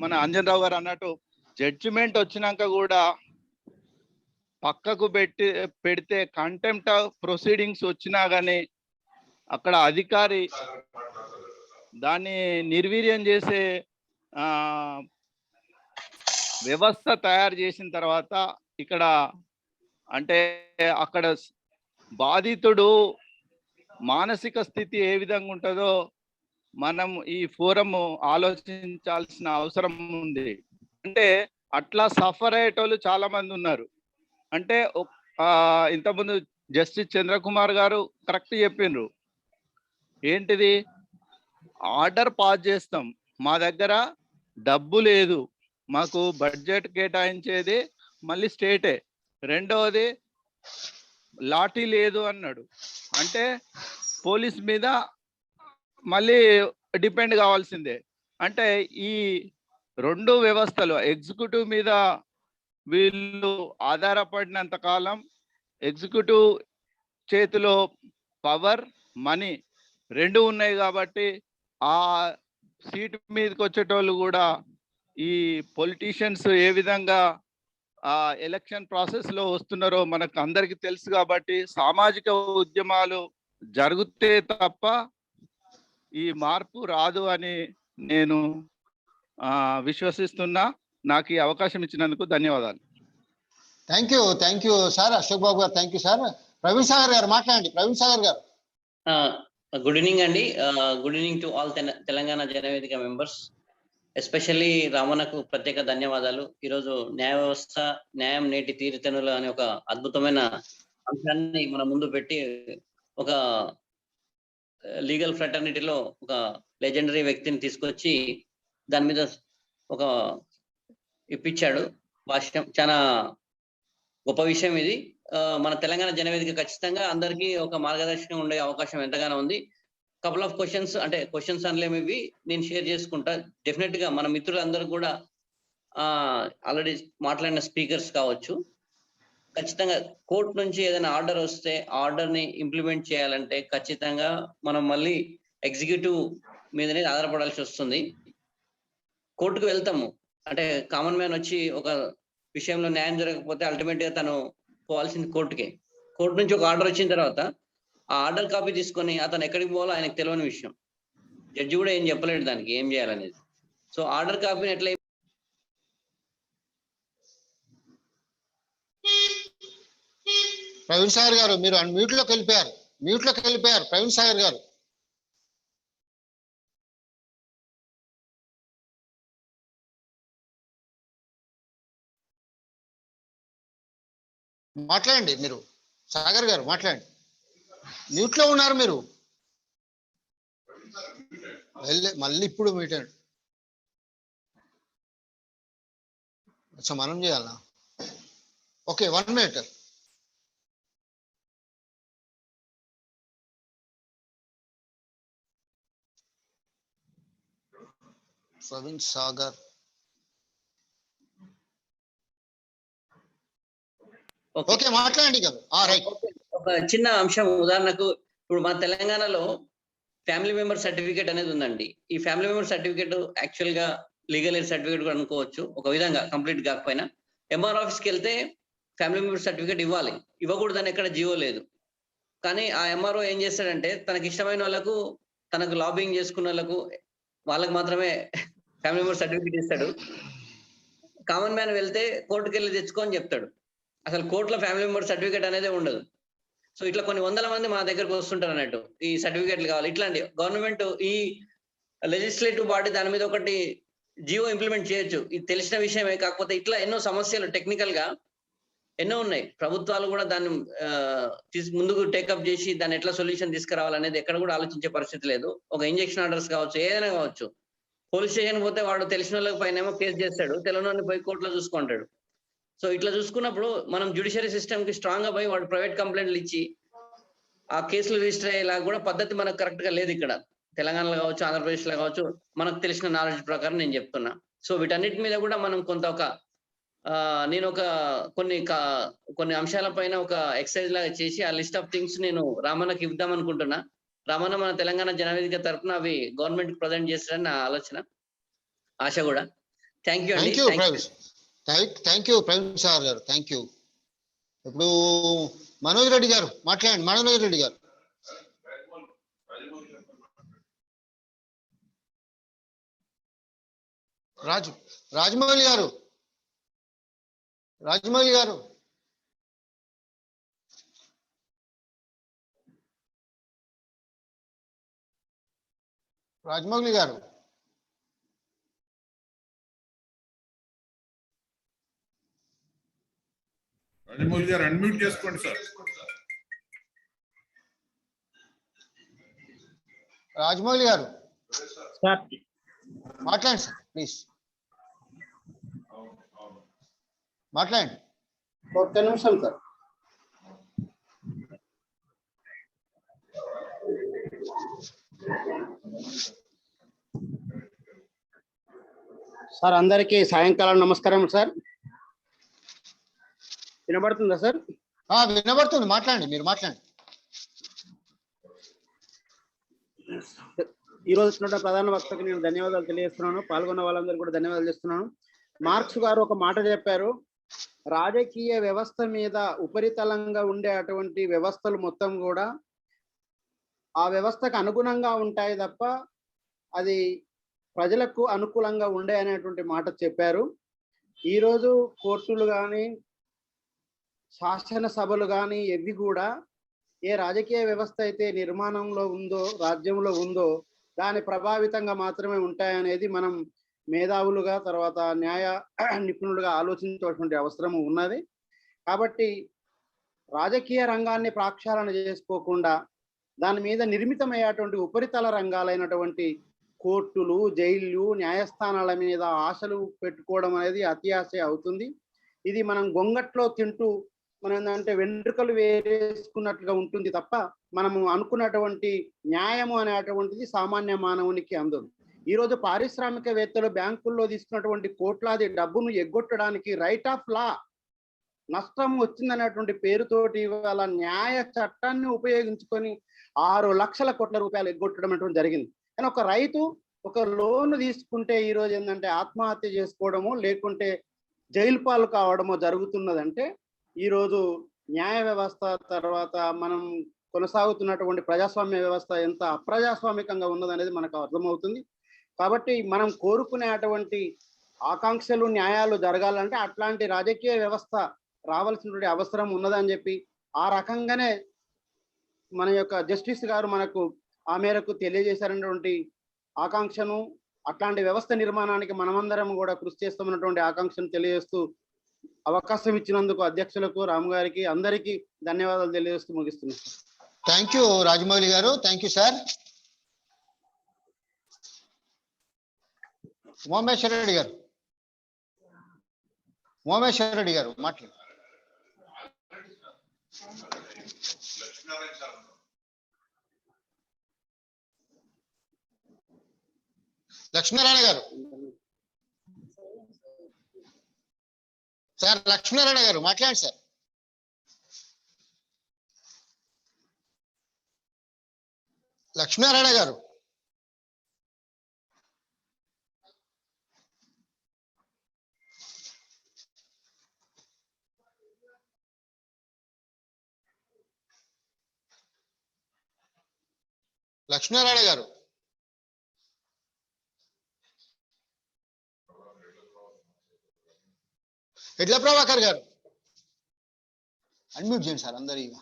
మన అంజన్ రావు గారు అన్నట్టు జడ్జిమెంట్ వచ్చినాక కూడా పక్కకు పెడితే కంటెంప్ట్ ఆఫ్ ప్రొసీడింగ్స్ వచ్చినా కానీ అక్కడ అధికారి దాన్ని నిర్వీర్యం చేసే వ్యవస్థ తయారు చేసిన తర్వాత ఇక్కడ అంటే అక్కడ బాధితుడు మానసిక స్థితి ఏ విధంగా ఉంటుందో మనం ఈ ఫోరం ఆలోచించాల్సిన అవసరం ఉంది. అంటే అట్లా సఫర్ అయ్యేటోళ్ళు చాలా మంది ఉన్నారు. అంటే ఇంతకుముందు జస్టిస్ చంద్రకుమార్ గారు కరెక్ట్ చెప్పిండ్రు. ఏంటిది, ఆర్డర్ పాస్ చేస్తాం, మా దగ్గర డబ్బు లేదు, మాకు బడ్జెట్ కేటాయించేది మళ్ళీ స్టేటే, రెండవది లాఠీ లేదు అన్నాడు. అంటే పోలీస్ మీద మళ్ళీ డిపెండ్ కావాల్సిందే. అంటే ఈ 2 వ్యవస్థలు ఎగ్జిక్యూటివ్ మీద వీళ్ళు ఆధారపడినంత కాలం ఎగ్జిక్యూటివ్ చేతిలో పవర్, మనీ 2 ఉన్నాయి కాబట్టి ఆ సీట్ మీదకి వచ్చేటోళ్ళు కూడా ఈ పొలిటీషియన్స్ ఏ విధంగా ఎలక్షన్ ప్రాసెస్ లో వస్తున్నారో మనకు అందరికి తెలుసు. కాబట్టి సామాజిక ఉద్యమాలు జరిగితే తప్ప ఈ మార్పు రాదు అని నేను విశ్వసిస్తున్నా. నాకు ఈ అవకాశం ఇచ్చినందుకు ధన్యవాదాలు. Thank you sir Ashok Babu garu. Thank you sir. Praveen Sagar garu మాట్లాడండి. ప్రవీణ్ సాగర్ గారు. గుడ్ ఈవినింగ్ అండి. Good evening to all Telangana Janavedika members. Especially రామన్నకు ప్రత్యేక ధన్యవాదాలు. ఈరోజు న్యాయ వ్యవస్థ, న్యాయం నేటి తీరుతెన్నులు అనే ఒక అద్భుతమైన అంశాన్ని మన ముందు పెట్టి ఒక లీగల్ ఫ్రెటర్నిటీలో ఒక లెజెండరీ వ్యక్తిని తీసుకొచ్చి దాని మీద ఒక ఇప్పించాడు భాష్యం. చాలా గొప్ప విషయం ఇది. మన తెలంగాణ జనవేదిక ఖచ్చితంగా అందరికీ ఒక మార్గదర్శకం ఉండే అవకాశం ఎంతగానో ఉంది. కపుల్ ఆఫ్ క్వశ్చన్స్, అంటే క్వశ్చన్స్ అనలేము ఇవి, నేను షేర్ చేసుకుంటా. డెఫినెట్ గా మన మిత్రులందరూ కూడా ఆల్రెడీ మాట్లాడిన స్పీకర్స్ కావచ్చు, ఖచ్చితంగా కోర్టు నుంచి ఏదైనా ఆర్డర్ వస్తే ఆర్డర్ ని ఇంప్లిమెంట్ చేయాలంటే ఖచ్చితంగా మనం మళ్ళీ ఎగ్జిక్యూటివ్ మీదనే ఆధారపడాల్సి వస్తుంది. కోర్టుకు వెళ్తాము అంటే కామన్ మ్యాన్ వచ్చి ఒక విషయంలో న్యాయం జరగకపోతే అల్టిమేట్ గా తను పోవాల్సింది కోర్టుకే. కోర్టు నుంచి ఒక ఆర్డర్ వచ్చిన తర్వాత ఆ ఆర్డర్ కాపీ తీసుకొని అతను ఎక్కడికి పోవాలో ఆయనకు తెలియని విషయం. జడ్జి కూడా ఏం చెప్పలేడు దానికి ఏం చేయాలనేది. సో ఆర్డర్ కాపీని ఎట్లా ప్రవీణ్ సాగర్ గారు మీరు మ్యూట్ లోకి వెళ్ళిపోయారు. ప్రవీణ్ సాగర్ గారు మాట్లాడండి. మీరు సాగర్ గారు మాట్లాడండి. మ్యూట్ లో ఉన్నారు మీరు. మళ్ళీ ఇప్పుడు మీటర్ మనం చేయాలా? Okay, 1 minute. Praveen Sagar. Okay, మాట్లాడండి కదా. రైట్. ఒక చిన్న అంశం, ఉదాహరణకు ఇప్పుడు మన తెలంగాణలో ఫ్యామిలీ మెంబర్ సర్టిఫికేట్ అనేది ఉందండి. ఈ ఫ్యామిలీ మెంబర్ సర్టిఫికేట్ యాక్చువల్ గా లీగల్ ఎయిడ్ సర్టిఫికేట్ కూడా అనుకోవచ్చు, ఒక విధంగా కంప్లీట్ కాకపోయినా. ఎంఆర్ ఆఫీస్కి వెళ్తే ఫ్యామిలీ మెంబర్ సర్టిఫికేట్ ఇవ్వాలి, ఇవ్వకూడదని ఎక్కడ జీవో లేదు. కానీ ఆ ఎంఆర్ఓ ఏం చేస్తాడంటే తనకి ఇష్టమైన వాళ్ళకు, తనకు లాబింగ్ చేసుకున్న వాళ్ళకు మాత్రమే ఫ్యామిలీ మెంబర్ సర్టిఫికేట్ ఇస్తాడు. కామన్ మ్యాన్ వెళ్తే కోర్టుకు వెళ్ళి తెచ్చుకో అని చెప్తాడు. అసలు కోర్టులో ఫ్యామిలీ మెంబర్ సర్టిఫికేట్ అనేది ఉండదు. సో ఇట్లా కొన్ని వందల మంది మా దగ్గరకు వస్తుంటారు అన్నట్టు, ఈ సర్టిఫికేట్లు కావాలి. ఇట్లాంటి గవర్నమెంట్ ఈ లెజిస్లేటివ్ బాడీ దాని మీద ఒకటి జియో ఇంప్లిమెంట్ చేయొచ్చు. ఇది తెలిసిన విషయమే, కాకపోతే ఇట్లా ఎన్నో సమస్యలు టెక్నికల్ గా ఎన్నో ఉన్నాయి. ప్రభుత్వాలు కూడా దాన్ని ముందుకు టేకప్ చేసి దాన్ని ఎట్లా సొల్యూషన్ తీసుకురావాలనేది ఎక్కడ కూడా ఆలోచించే పరిస్థితి లేదు. ఒక ఇంజెక్షన్ ఆర్డర్స్ కావచ్చు, ఏదైనా కావచ్చు. పోలీస్ స్టేషన్ పోతే వాడు తెలిసిన వాళ్ళకి పైన ఏమో కేసు చేస్తాడు, తెలియని పోయి కోర్టులో చూసుకుంటాడు. సో ఇట్లా చూసుకున్నప్పుడు మనం జ్యుడిషియరీ సిస్టమ్ కి స్ట్రాంగ్ గా పోయి వాడు ప్రైవేట్ కంప్లైంట్లు ఇచ్చి ఆ కేసులు రిజిస్టర్ అయ్యేలా కూడా పద్ధతి మనకు కరెక్ట్ గా లేదు ఇక్కడ తెలంగాణలో కావచ్చు, ఆంధ్రప్రదేశ్ లో కావచ్చు. మనకు తెలిసిన నాలెడ్జ్ ప్రకారం నేను చెప్తున్నా. సో వీటన్నిటి మీద కూడా మనం కొంత నేను కొన్ని అంశాల పైన ఒక ఎక్సర్సైజ్ లాగా చేసి ఆ లిస్ట్ ఆఫ్ థింగ్స్ నేను రామన్నకి ఇద్దాం అనుకుంటున్నా. రామన్న మన తెలంగాణ జనవేదిక తరఫున అవి గవర్నమెంట్ కి ప్రజెంట్ చేస్తారని నా ఆలోచన, ఆశ కూడా. థ్యాంక్ యూ అండి. థ్యాంక్ యూ ప్రవీణ్ సార్ గారు, థ్యాంక్ యూ. ఇప్పుడు మనోజ్ రెడ్డి గారు మాట్లాడండి. మనోజ్ రెడ్డి గారు. రాజమౌళి గారు. రాజమౌళి గారు. రాజమౌళి గారు. రాజమౌళి గారు అన్మ్యూట్ చేసుకోండి సార్. రాజమౌళి గారు మాట్లాడండి సార్ ప్లీజ్, మాట్లాడండి. ఒక్క నిమిషం సార్. సార్ అందరికీ సాయంకాలం నమస్కారం సార్. వినబడుతుందా సార్? వినబడుతుంది, మాట్లాడండి, మీరు మాట్లాడండి. ఈ రోజు వచ్చిన ప్రధాన వక్తకి నేను ధన్యవాదాలు తెలియజేస్తున్నాను. పాల్గొన్న వాళ్ళందరూ కూడా ధన్యవాదాలు చేస్తున్నాను. మార్క్స్ గారు ఒక మాట చెప్పారు, రాజకీయ వ్యవస్థ మీద ఉపరితలంగా ఉండే అటువంటి వ్యవస్థలు మొత్తం కూడా ఆ వ్యవస్థకు అనుగుణంగా ఉంటాయి తప్ప అది ప్రజలకు అనుకూలంగా ఉండే అనేటువంటి మాట చెప్పారు. ఈరోజు కోర్టులు కానీ శాసనసభలు కానీ ఎవి కూడా ఏ రాజకీయ వ్యవస్థ అయితే నిర్మాణంలో ఉందో, రాజ్యంలో ఉందో దాని ప్రభావితంగా మాత్రమే ఉంటాయనేది మనం మేధావులుగా, తర్వాత న్యాయ నిపుణులుగా ఆలోచించవలసిన అవసరం ఉన్నది. కాబట్టి రాజకీయ రంగాన్ని ప్రక్షాళన చేసుకోకుండా దాని మీద నిర్మితమయ్యేటువంటి ఉపరితల రంగాలైనటువంటి కోర్టులు, జైళ్ళు, న్యాయస్థానాల మీద ఆశలు పెట్టుకోవడం అనేది అత్యాశ అవుతుంది. ఇది మనం గొంగట్లో తింటూ మనం ఏంటంటే వెంట్రుకలు వేసుకున్నట్లుగా ఉంటుంది తప్ప మనము అనుకున్నటువంటి న్యాయము అనేటువంటిది సామాన్య మానవునికి అందదు. ఈరోజు పారిశ్రామికవేత్తలు బ్యాంకుల్లో తీసుకున్నటువంటి కోట్లాది డబ్బును ఎగ్గొట్టడానికి రైట్ ఆఫ్ లా నష్టం వచ్చిందనేటువంటి పేరుతోటి ఇవాళ న్యాయ చట్టాన్ని ఉపయోగించుకొని 6 లక్షల కోట్ల రూపాయలు ఎగ్గొట్టడం అనేటువంటి జరిగింది. కానీ ఒక రైతు ఒక లోన్ తీసుకుంటే ఈరోజు ఏంటంటే ఆత్మహత్య చేసుకోవడము లేకుంటే జైలు పాలు కావడమో జరుగుతున్నదంటే ఈరోజు న్యాయ వ్యవస్థ, తర్వాత మనం కొనసాగుతున్నటువంటి ప్రజాస్వామ్య వ్యవస్థ ఎంత అప్రజాస్వామికంగా ఉన్నదనేది మనకు అర్థమవుతుంది. కాబట్టి మనం కోరుకునేటువంటి ఆకాంక్షలు, న్యాయాలు జరగాలంటే అట్లాంటి రాజకీయ వ్యవస్థ రావాల్సినటువంటి అవసరం ఉన్నదని చెప్పి ఆ రకంగానే మన యొక్క జస్టిస్ గారు మనకు ఆ మేరకు తెలియజేశారన్నటువంటి ఆకాంక్షను, అట్లాంటి వ్యవస్థ నిర్మాణానికి మనమందరం కూడా కృషి చేస్తున్నటువంటి ఆకాంక్షను తెలియజేస్తూ అవకాశం ఇచ్చినందుకు అధ్యక్షులకు, రాము గారికి, అందరికీ ధన్యవాదాలు తెలియజేస్తూ ముగిస్తున్నాను. థ్యాంక్ యూ రాజమౌళి గారు, thank you sir. Umameshwara Reddy గారు, ఉమామేశ్వర రెడ్డి గారు మాట్లాడు. లక్ష్మీనారాయణ గారు, సార్ లక్ష్మీనారాయణ గారు మాట్లాడండి సార్. లక్ష్మీనారాయణ గారు, లక్ష్మీనారాయణ గారు, ఎడ్ల ప్రభాకర్ గారు అన్మ్యూట్ చేయండి సార్. అందరు ఇక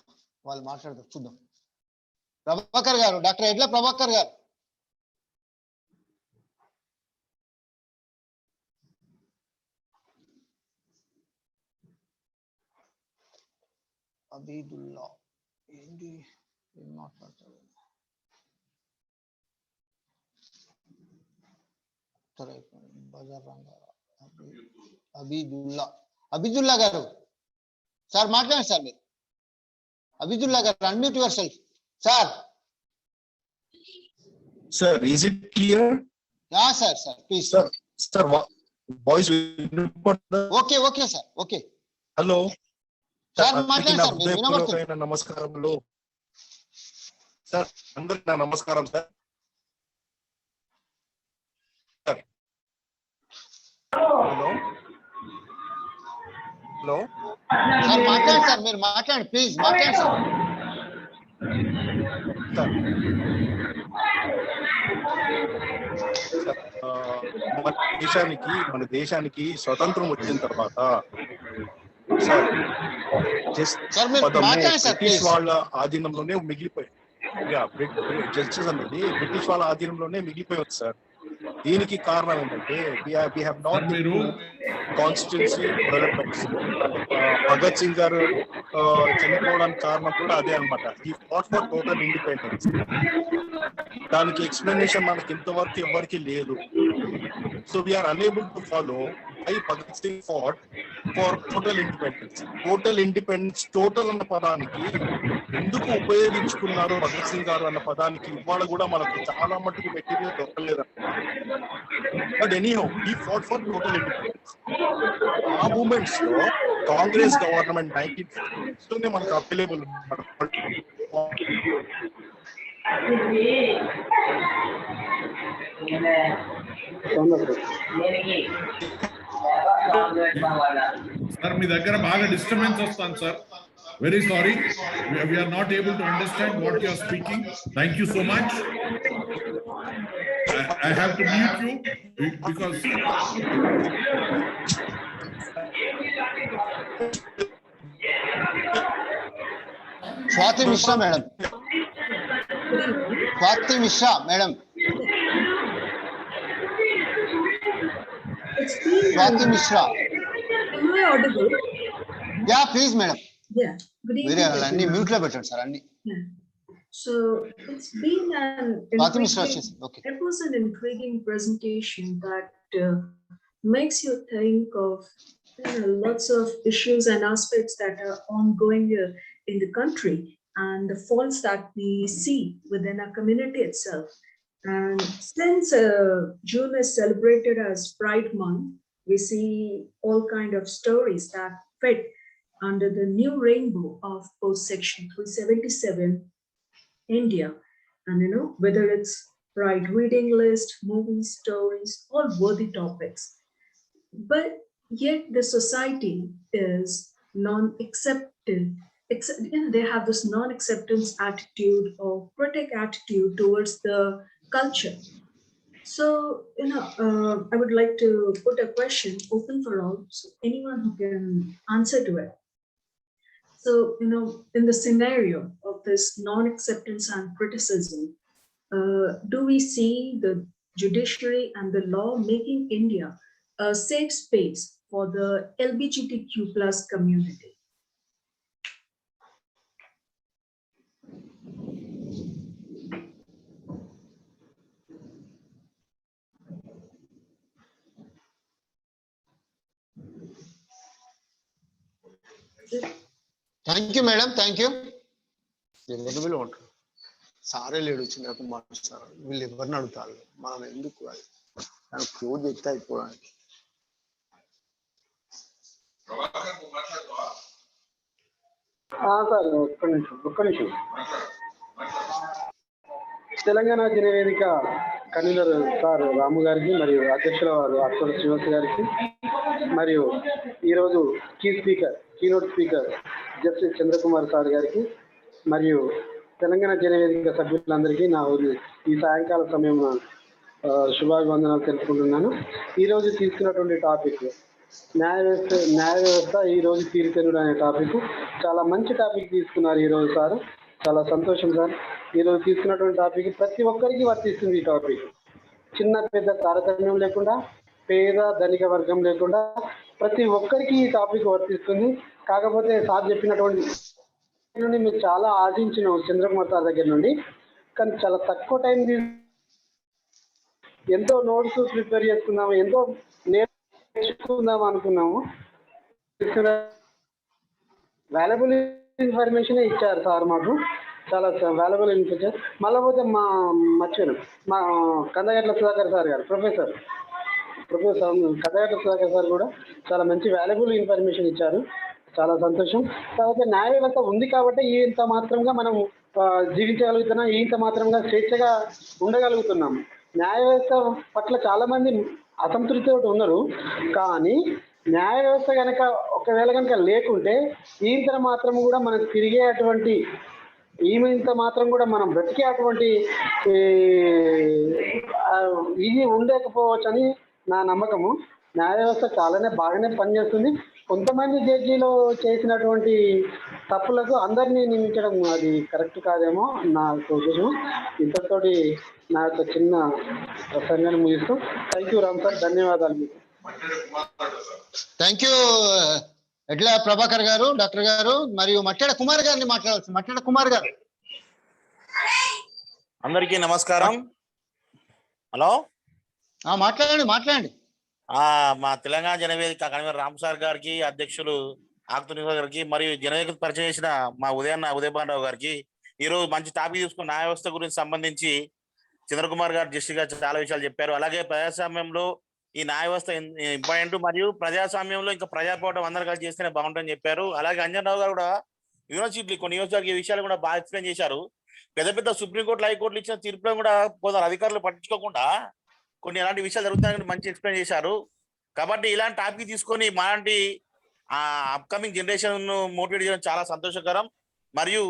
వాళ్ళు మాట్లాడతారు, చూద్దాం. ప్రభాకర్ గారు, డాక్టర్ ఎడ్ల ప్రభాకర్ గారు. అబీదుల్లా ఏంటి, ఏం మాట్లాడతారు? బజార్ రంగారావు, అబీదుల్లా, అబీదుల్లా గారు సార్ మాట్లాడండి సార్. మీరు అబీదుల్లా గారు unmute your self sir. Sir, is it clear? Yeah, sir, please. Sir, voice. Okay, sir. Okay. Hello. Sir, మాట్లాడండి సార్. మీరు వినబడుతుంది. నమస్కారములు సార్, అందరికీ నా నమస్కారం సార్. హలో హలో సార్ మాట్లాడండి సార్. మీరు మాట్లాడండి ప్లీజ్, మాట్లాడండి సార్. మన దేశానికి స్వతంత్రం వచ్చిన తర్వాత సార్ బ్రిటిష్ వాళ్ళ ఆధీనంలోనే మిగిలిపోయి జస్టిస్ అనేది బ్రిటిష్ వాళ్ళ ఆధీనంలోనే మిగిలిపోయింది సార్. దీనికి కారణం ఏంటంటే కాన్స్టిట్యున్సీ డెవలప్మెంట్స్. భగత్ సింగ్ గారు చనిపోవడానికి కారణం కూడా అదే అనమాట. ఈ ఫాట్ ఫర్ టోటల్ ఇండిపెండెన్స్. దానికి ఎక్స్ప్లెనేషన్ మనకి ఇంతవరకు ఎవరికి లేదు. So we are unable to follow why Bhagat Singh fought for total independence. Total independence, total అన్న పదానికి ఎందుకు ఉపయోగించుకున్నారు భగత్ సింగ్ గారు అన్న పదానికి ఇవాళ కూడా మనకు చాలా మటుకు మెటీరియల్ దొరకలేదు. But anyhow he fought for total independence. ఆ మూమెంట్స్ లో కాంగ్రెస్ గవర్నమెంట్ 1950s లోనే మనకు అవైలబుల్ సార్. మీ దగ్గర బాగా డిస్టర్బెన్స్ వస్తాను sir. Very sorry, we are not able to understand what you are speaking. Thank you so much. I have to mute you because Swati Mishra madam. Swati Mishra madam. Swati Mishra. Am I audible? Yeah, please madam. Yeah. Good evening. Anni mute lo పెట్టండి sir అన్ని. So it's been it was an intriguing presentation that makes you think of lots of issues and aspects that are ongoing here in the country and the faults that we see within our community itself. And since June is celebrated as Pride Month, we see all kind of stories that fit under the new rainbow of post-section 377 India. And whether it's Pride reading list, movies, stories, all worthy topics. But yet the society is non-accepted. They have this non-acceptance attitude or critic attitude towards the culture. So, I would like to put a question open for all, so anyone who can answer to it. So, in the scenario of this non-acceptance and criticism, do we see the judiciary and the law making India a safe space for the LGBTQ+ community? Thank you madam, thank you. ఎవరు ఉంటారు సారే లేడు, Chandrakumar sir, వీళ్ళు ఎవరిని అడుగుతారు, మనం ఎందుకు అది దానికి క్లోజ్ చెప్తే అయిపోవడానికి. సార్ ఒక్క నిమిషం. తెలంగాణ జనవేదిక కన్వీనర్ సార్ రాము గారికి మరియు అధ్యక్షుల వారు అక్షర శ్రీనివాస్ గారికి మరియు ఈరోజు keynote speaker justice Chandrakumar sir గారికి మరియు తెలంగాణ జనవేదిక సభ్యులందరికీ నా ఈ సాయంకాల సమయంలో శుభాభివందనాలు తెలుపుకుంటున్నాను. ఈరోజు తీసుకున్నటువంటి టాపిక్ న్యాయ వ్యవస్థ ఈరోజు తీర్చెన్నుడు అనే టాపిక్ చాలా మంచి టాపిక్ తీసుకున్నారు ఈరోజు సార్. చాలా సంతోషం సార్. ఈరోజు తీసుకున్నటువంటి టాపిక్ ప్రతి ఒక్కరికి వర్తిస్తుంది. ఈ టాపిక్ చిన్న పెద్ద తారతమ్యం లేకుండా, పేద ధనిక వర్గం లేకుండా ప్రతి ఒక్కరికి ఈ టాపిక్ వర్తిస్తుంది. కాకపోతే సార్ చెప్పినటువంటి నుండి మీరు చాలా ఆశించినాం చంద్రకుమార్ సార్ దగ్గర నుండి, కానీ చాలా తక్కువ టైం ఎంతో నోట్స్ ప్రిపేర్ చేసుకుందాము, ఎంతో నేర్చుకుందాం అనుకున్నాము. వాల్యుబుల్ ఇన్ఫర్మేషన్ ఇచ్చారు సార్ మాకు, చాలా వాల్యుబుల్ ఇన్ఫర్మేషన్. మళ్ళీ పోతే మర్చిపోయాను, మా కందగట్ల సుధాకర్ సార్ గారు ప్రొఫెసర్ కందగట్ల సుధాకర్ సార్ కూడా చాలా మంచి వాల్యుబుల్ ఇన్ఫర్మేషన్ ఇచ్చారు. చాలా సంతోషం. కాకపోతే న్యాయ వ్యవస్థ ఉంది కాబట్టి ఇంత మాత్రంగా మనం జీవించగలుగుతున్నాం, ఇంత మాత్రంగా స్వేచ్ఛగా ఉండగలుగుతున్నాం. న్యాయ వ్యవస్థ పట్ల చాలా మంది అసంతృప్తితో ఉన్నారు. కానీ న్యాయ వ్యవస్థ కనుక ఒకవేళ కనుక లేకుంటే ఇంత మాత్రం కూడా మనకు తిరిగే అటువంటి ఇంత మాత్రం కూడా మనం బ్రతికే అటువంటి ఇది ఉండకపోవచ్చు అని నా నమ్మకము. న్యాయ వ్యవస్థ చాలానే బాగానే పనిచేస్తుంది. కొంతమంది జడ్జీలు చేసినటువంటి తప్పులకు అందరినీ నియమించడం అది కరెక్ట్ కాదేమో నా ఉద్దేశం. ఇంతతోటి నా యొక్క చిన్న ప్రసంగాన్ని ముగిస్తూ థ్యాంక్ యూ రామ్ సార్, ధన్యవాదాలు మీకు. థ్యాంక్ యూ ఎడ్ల ప్రభాకర్ గారు, డాక్టర్ గారు మరియు మట్టెడ కుమార్ గారిని మాట్లాడాల్సి. మట్టెడ కుమార్ గారు. అందరికీ నమస్కారం. హలో, మాట్లాడండి. మా తెలంగాణ జనవేదిక కన్వీనర్ రామ్ సార్ గారికి, అధ్యక్షులు ఆకుతూరి గారికి మరియు జనవేదిక పరిచయం చేసిన మా ఉదయభానరావు గారికి ఈరోజు మంచి టాపిక్ తీసుకున్న న్యాయ వ్యవస్థ గురించి సంబంధించి చంద్రకుమార్ గారు జస్టిస్ గారు చాలా విషయాలు చెప్పారు. అలాగే ప్రజాస్వామ్యంలో ఈ న్యాయ వ్యవస్థ ఇంపార్టెంట్ మరియు ప్రజాస్వామ్యంలో ఇంకా ప్రజాపోవడం అందరూ కలిసి చేస్తేనే బాగుంటుందని చెప్పారు. అలాగే అంజనరావు గారు కూడా యూనివర్సిటీ కొన్ని యూనివర్సిటీ విషయాలు కూడా బాగా ఎక్స్ప్లెయిన్ చేశారు. పెద్ద సుప్రీంకోర్టు హైకోర్టులు ఇచ్చిన తీర్పులను కూడా కొందరు అధికారులు పట్టించుకోకుండా కొన్ని ఎలాంటి విషయాలు జరుగుతాయని మంచి ఎక్స్ప్లెయిన్ చేశారు. కాబట్టి ఇలాంటి టాపిక్ తీసుకొని మాలాంటి అప్కమింగ్ జనరేషన్ మోటివేట్ చేయడం చాలా సంతోషకరం. మరియు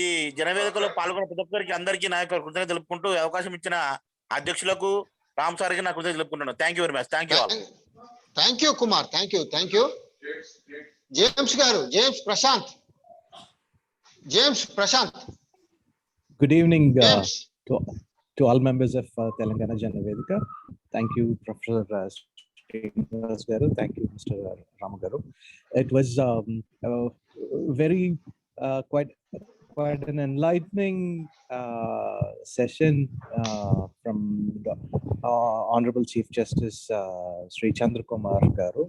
ఈ జనవేదికలో పాల్గొన్న ప్రతి ఒక్కరికి అందరికీ నా యొక్క కృతజ్ఞత తెలుపుకుంటూ అవకాశం ఇచ్చిన అధ్యక్షులకు రామ్ సార్కి నా కృతజ్ఞత తెలుపుకుంటున్నాను. Thank you very much. Thank you all. Thank you Kumar, thank you. James garu, James Prashant. Good evening to all members of Telangana Janavedika. Thank you, Professor Srinivas Garu. Thank you, Mr. Ramu Garu. It was very quite an enlightening session from the Honorable Chief Justice Sri Chandrakumar Garu,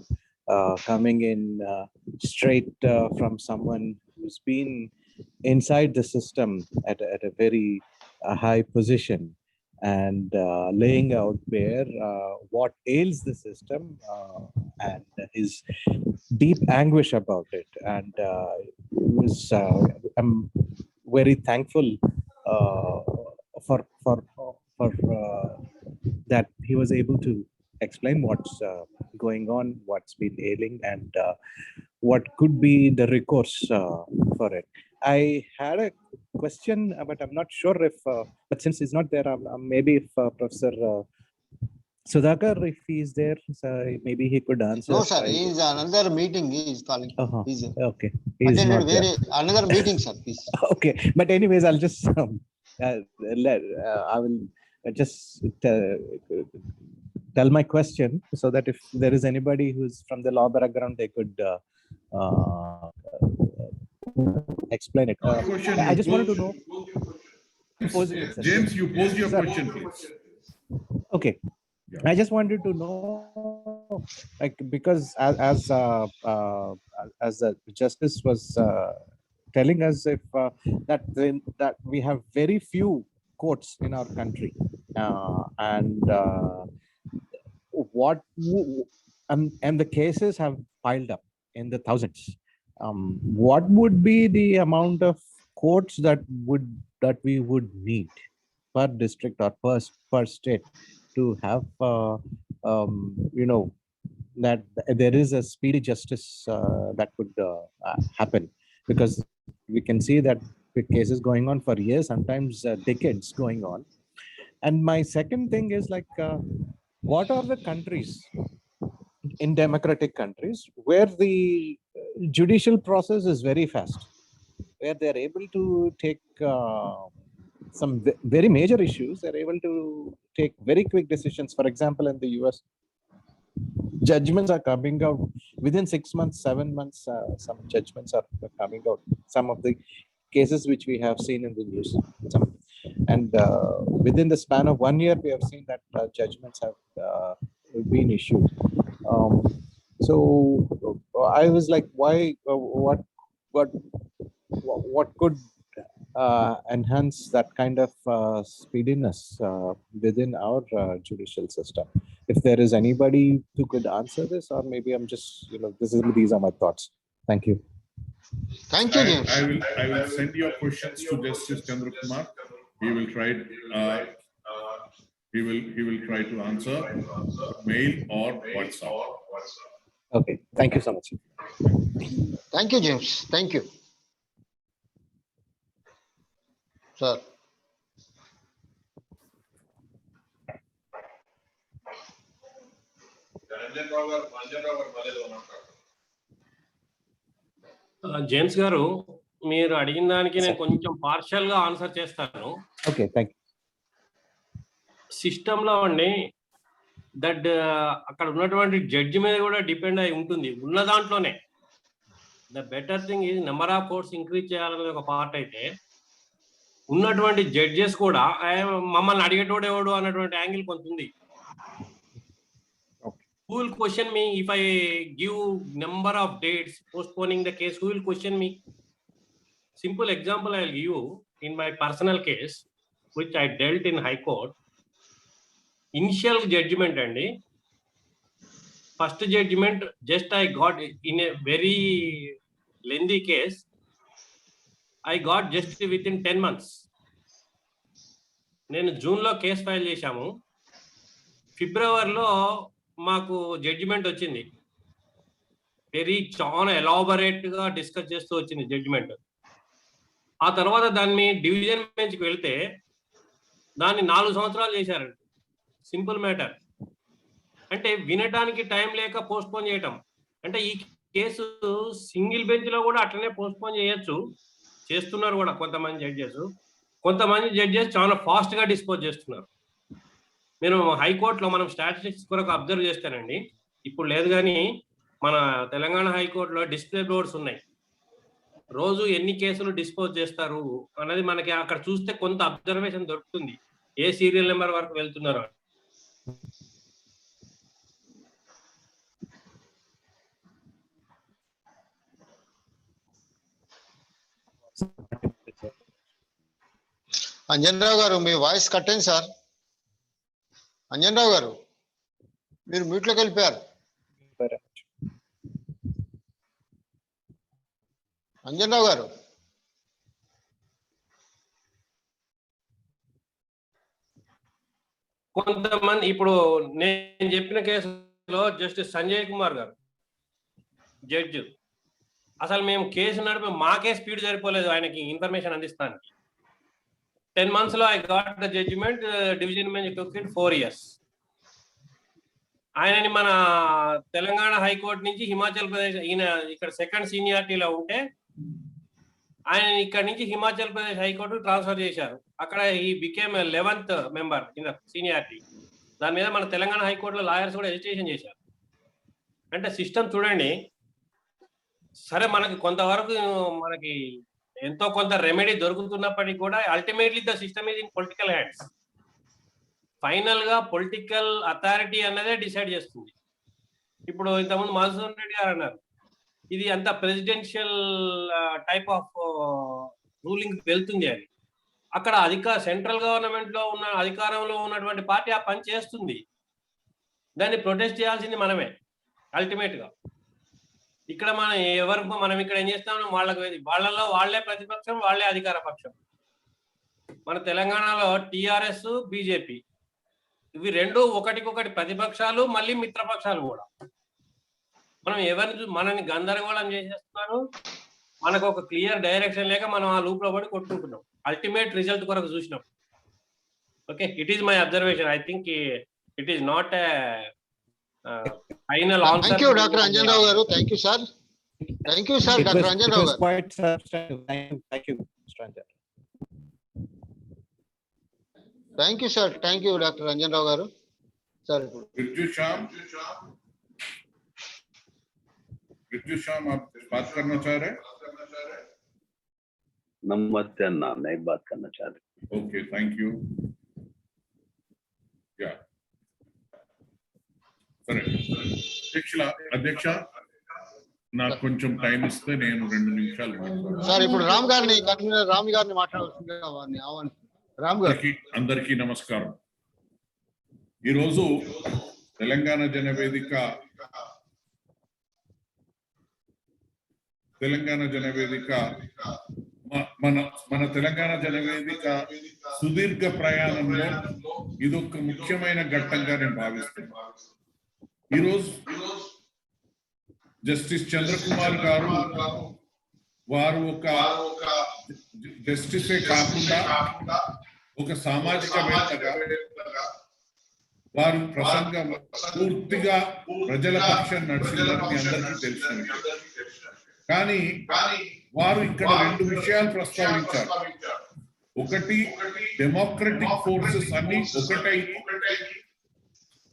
coming in straight from someone who's been inside the system at a very high position and laying out where what ails the system and his deep anguish about it. And I'm very thankful for that he was able to explain what's going on, what's been ailing, and what could be the recourse for it. I had a question, but I'm not sure if, but since he's not there, maybe if Professor Sudhakar, if he's there, maybe he could answer. No, sir, he's another meeting. He is calling. He's okay. He's not there. Another meeting, sir, please. Okay, but anyways, I'll just I will just tell my question so that if there is anybody who's from the law background, they could explain it. I just wanted to know. James, you pose your question, please. Okay. I just wanted to know, like, because as as the justice was telling us, if that we have very few courts in our country, and the cases have piled up in the thousands. What would be the amount of courts that we would need per district or per state to have that there is a speedy justice that could happen? Because we can see that the cases going on for years, sometimes decades going on. And my second thing is like, what are the countries in democratic countries where the judicial process is very fast, where they're able to take some very major issues, they're able to take very quick decisions. For example, in the US, judgments are coming out within 6 months, 7 months. Some judgments are coming out. Some of the cases which we have seen in the news, and within the span of 1 year, we have seen that judgments have been issued. So I was like, why? What could enhance that kind of speediness within our judicial system? If there is anybody who could answer this, or maybe I'm just, these are my thoughts. Thank you. Thank you, James. I will send your questions to Justice Chandra Kumar. He will try. He will try to answer mail or WhatsApp. Okay. Thank you so much. Thank you, James. Thank you, sir. James గారు, మీరు అడిగిన దానికి నేను కొంచెం partial గా answer చేస్తాను. Okay, thank you. System లో అండి దట్ అక్కడ ఉన్నటువంటి జడ్జి మీద కూడా డిపెండ్ అయి ఉంటుంది. ఉన్న దాంట్లోనే the better thing is number of courts increase చేయాలనేది ఒక పార్ట్ అయితే, ఉన్నటువంటి జడ్జెస్ కూడా మమ్మల్ని అడిగేటోడు ఎవడు అన్నటువంటి యాంగిల్ కొంత ఉంది. Who will question me if I give number of dates postponing the case? Who will question me? Simple example I will give you in my personal case, which I dealt in High Court. Initial judgment and first judgment just I got in a very lengthy case. I got just within 10 months. నేను జూన్లో case file చేశాము, ఫిబ్రవరిలో మాకు judgement వచ్చింది. చాలా elaborate గా discuss చేస్తూ వచ్చింది జడ్జిమెంట్. ఆ తర్వాత దాన్ని డివిజన్ బెంచ్కి వెళ్తే దాన్ని 4 సంవత్సరాలు చేశారండి. Simple matter. అంటే వినటానికి టైం లేక పోస్ట్ పోన్ చేయటం. అంటే ఈ కేసు సింగిల్ బెంచ్ లో కూడా అట్లనే పోస్ట్ పోన్ చేయొచ్చు, చేస్తున్నారు కూడా కొంతమంది జడ్జెస్. కొంతమంది జడ్జెస్ చాలా ఫాస్ట్ గా డిస్పోజ్ చేస్తున్నారు. నేను హైకోర్టులో మనం స్టాటిస్టిక్స్ కొరకు అబ్జర్వ్ చేస్తానండి, ఇప్పుడు లేదు కానీ మన తెలంగాణ హైకోర్టులో డిస్ప్లే బోర్డ్స్ ఉన్నాయి. రోజు ఎన్ని కేసులు డిస్పోజ్ చేస్తారు అన్నది మనకి అక్కడ చూస్తే కొంత అబ్జర్వేషన్ దొరుకుతుంది, ఏ సీరియల్ నెంబర్ వరకు వెళ్తున్నారు. అంజన్రావు గారు, మీ వాయిస్ కట్ అయింది సార్. అంజన్రావు గారు, మీరు మ్యూట్లోకి వెళ్ళిపోయారు. అంజన్రావు గారు, కొంతమంది ఇప్పుడు నేను చెప్పిన కేసులో జస్టిస్ సంజయ్ కుమార్ గారు జడ్జి, అసలు మేము కేసు నడిపి మాకే స్పీడ్ సరిపోలేదు ఆయనకి ఇన్ఫర్మేషన్ అందిస్తానికి. 10 months లో I got the judgement. Division bench took it 4 years. ఆయనని మన తెలంగాణ హైకోర్టు నుంచి హిమాచల్ ప్రదేశ్, ఈయన ఇక్కడ సెకండ్ సీనియారిటీలో ఉంటే ఆయన ఇక్కడ నుంచి హిమాచల్ ప్రదేశ్ హైకోర్టు ట్రాన్స్ఫర్ చేశారు. అక్కడ he became 11th member in the seniority. దాని మీద మన తెలంగాణ హైకోర్టులో లాయర్స్ కూడా ఎజిటేషన్ చేశారు. అంటే సిస్టమ్ చూడండి, సరే మనకి కొంతవరకు మనకి ఎంతో కొంత రెమెడీ దొరుకుతున్నప్పటికీ కూడా ultimately the system is in political hands. Final గా పొలిటికల్ అథారిటీ అన్నదే డిసైడ్ చేస్తుంది. ఇప్పుడు ఇంతకుముందు మధుసూదన్ రెడ్డి గారు అన్నారు, ఇది అంత ప్రెసిడెన్షియల్ టైప్ ఆఫ్ రూలింగ్ వెళ్తుంది అని. అక్కడ సెంట్రల్ గవర్నమెంట్ లో ఉన్న అధికారంలో ఉన్నటువంటి పార్టీ ఆ పని చేస్తుంది. దాన్ని ప్రొటెస్ట్ చేయాల్సింది మనమే అల్టిమేట్ గా. ఇక్కడ మనం ఇక్కడ ఏం చేస్తాం, వాళ్ళలో వాళ్ళే ప్రతిపక్షం, వాళ్ళే అధికార పక్షం. మన తెలంగాణలో టిఆర్ఎస్, బీజేపీ ఇవి రెండు ఒకటికొకటి ప్రతిపక్షాలు, మళ్ళీ మిత్రపక్షాలు కూడా. మనని గందరగోళం చేసేస్తున్నారు. మనకు ఒక క్లియర్ డైరెక్షన్ లేక మనం ఆ లూప్ లో పడి కొట్టుకుంటున్నాం అల్టిమేట్ రిజల్ట్ కొరకు చూసినాం. Okay, it is my observation. I think it is not a final answer. Thank you doctor Anjan Rao garu. Thank you sir. Thank you sir doctor Anjan Rao garu. Quite substantive. Thank you, Mr. Anjan. Thank you sir. Thank you doctor Anjan Rao garu. Sir Rijju Shyam आप बात करना चाह रहे हैं? नमस्ते अन्ना, नहीं बात करना चाह रहे. Okay, thank you. या సరే అధ్యక్ష, నాకు కొంచెం టైం ఇస్తే నేను 2 నిమిషాలు సార్. ఇప్పుడు రామ్ గారిని మాట్లాడాల్సిందిగా రామ్ గారు. అందరికీ నమస్కారం. ఈరోజు తెలంగాణ జనవేదిక మన తెలంగాణ జనవేదిక సుదీర్ఘ ప్రయాణంలో ఇదొక ముఖ్యమైన ఘట్టంగా నేను భావిస్తున్నాను. ఈరోజు జస్టిస్ చంద్రకుమార్ గారు వారు ఒక జస్టిసే కాకుండా ఒక సామాజికవేత్తగా వారు ప్రసంగం పూర్తిగా ప్రజల పక్షం నడిచిందని మీ అందరికీ తెలిసిన విషయం. కానీ వారు ఇక్కడ 2 విషయాలు ప్రస్తావించారు. ఒకటి, డెమోక్రటిక్ ఫోర్సెస్ అన్ని ఒకటై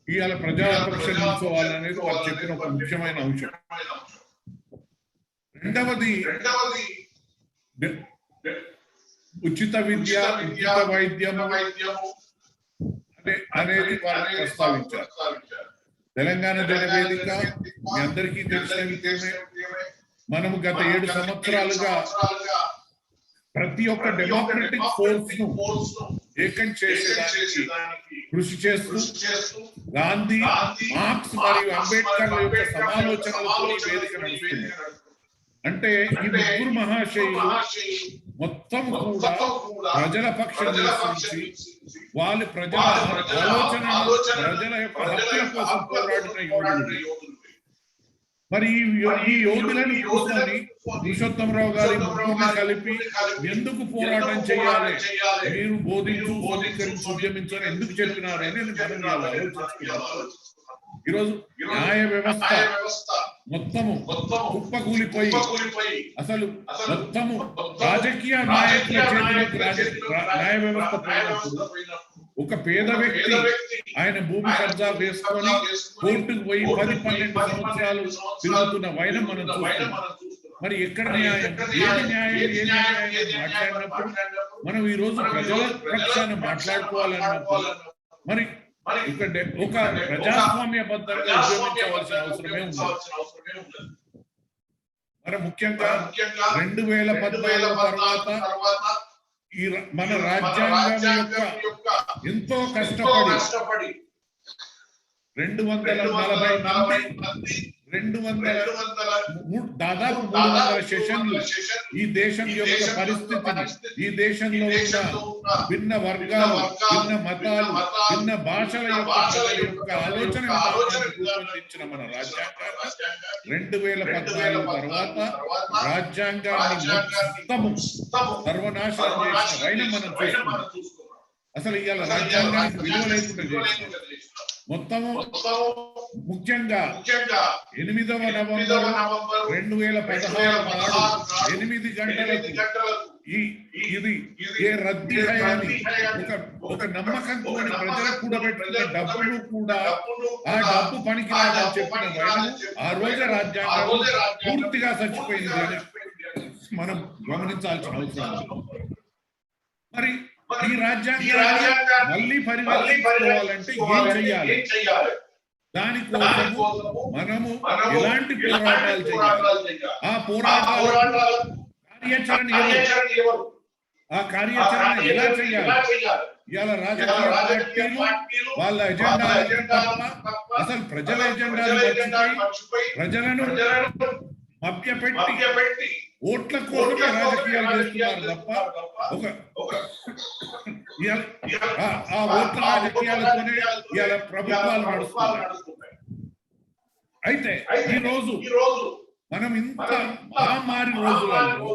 ఇవాళ ప్రజాపక్షం నిల్చోవాలనేది వారు చెప్పిన ఒక ముఖ్యమైన అంశం. రెండవది, ఉచిత విద్య, ఉచిత వైద్యము అనేది వారు ప్రస్తావించారు. తెలంగాణ జనవేదిక మీ అందరికీ తెలిసిన విషయమే. మనము గత 7 సంవత్సరాలుగా ప్రతి ఒక్క డెమోక్రటిక్ ఫోర్స్ ను ఏకం చేసేదానికి కృషి చేస్తూ గాంధీ, మార్క్స్ మరియు అంబేద్కర్ యొక్క సమాలోచనలతో ఈ వేదిక నడుస్తుంది. అంటే ఈ 3 మహాశయులు మొత్తం కూడా ప్రజల పక్షం నిలిచి వాళ్ళు ప్రజల ఆలోచనలు, ప్రజల యొక్క హక్కుల కోసం పోరాడిన యోధులు. మరి ఈ యోధులను కూర్చొని పురుషోత్తమరావు గారి ముగ్గురిని కలిపి ఎందుకు పోరాటం చేయాలి, మీరు బోధించు, బోధించు, ఉద్యమించని ఎందుకు చెప్పినారు అనేది మనం ఆలోచించుకున్నారు. ఈరోజు న్యాయ వ్యవస్థ మొత్తము కుప్పకూలిపోయి అసలు మొత్తము రాజకీయ నాయకుల చేతిలోకి న్యాయ వ్యవస్థ పోయినప్పుడు ఒక పేద వ్యక్తి ఆయన భూమి కబ్జా వేసుకొని కోర్టుకు పోయి 10-12 సంవత్సరాలు తిరుగుతున్న వైనం మనం చూస్తున్నాం. మరి ఎక్కడ న్యాయం, ఏది న్యాయం మాట్లాడినప్పుడు మనం ఈ రోజు ప్రజల పక్షాన మాట్లాడుకోవాలన్నప్పుడు మరి ఒక ప్రజాస్వామ్యబద్ధంగా ఉద్యమించవలసిన అవసరమే ఉంది. మరి ముఖ్యంగా 2014 తర్వాత ఈ మన రాజ్యాంగం యొక్క ఎంతో కష్టపడి దాదాపు 300 సెషన్లు ఈ దేశం యొక్క పరిస్థితిని, ఈ దేశంలో ఉన్న భిన్న వర్గాలు, భిన్న మతాలు, భిన్న భాషల యొక్క ఆలోచన రూపొందించిన మన రాజ్యాంగాన్ని 2014 తర్వాత రాజ్యాంగాన్ని మొత్తము సర్వనాశనం చేసిన వైనం మనం చూస్తున్నాం. అసలు ఇవాళ రాజ్యాంగానికి విలువ లేకుండా చేస్తున్నాం. మొత్తము ముఖ్యంగా 8వ నవంబర్ 2016 నాడు 8 గంటలకు ఇది ఏ రద్దీ అని ఒక నమ్మకంతో ప్రజలకు కూడబెట్టిన డబ్బులు కూడా ఆ డబ్బు పనికిరాదని చెప్పిన వైనం ఆ రోజే రాజ్యాంగం పూర్తిగా చచ్చిపోయింది అని మనం గమనించాల్సిన అవసరం. మరి ఈ రాజ్యాంగాన్ని మళ్ళీ పరివర్తించుకోవాలంటే ఏం చెయ్యాలి? దానికోసము మనము ఎలాంటి పోరాటాలు చేయాలి, ఆ పోరాటాల కార్యాచరణ ఎవరు, ఆ కార్యాచరణ ఎలా చేయాలి. ఇవాళ రాజకీయ పార్టీలు వాళ్ళ ఎజెండా అసలు ప్రజల ఎజెండాలు మర్చిపోయి ప్రజలను మభ్యపెట్టి ఓట్ల కోసమే రాజకీయాలు చేస్తున్నారు తప్ప ఆ ఓట్ల రాజకీయాలతోనే ఇవాళ ప్రభుత్వాలు నడుస్తున్నాయి. అయితే ఈ రోజు మనం ఇంత మహమ్మారి రోజులలో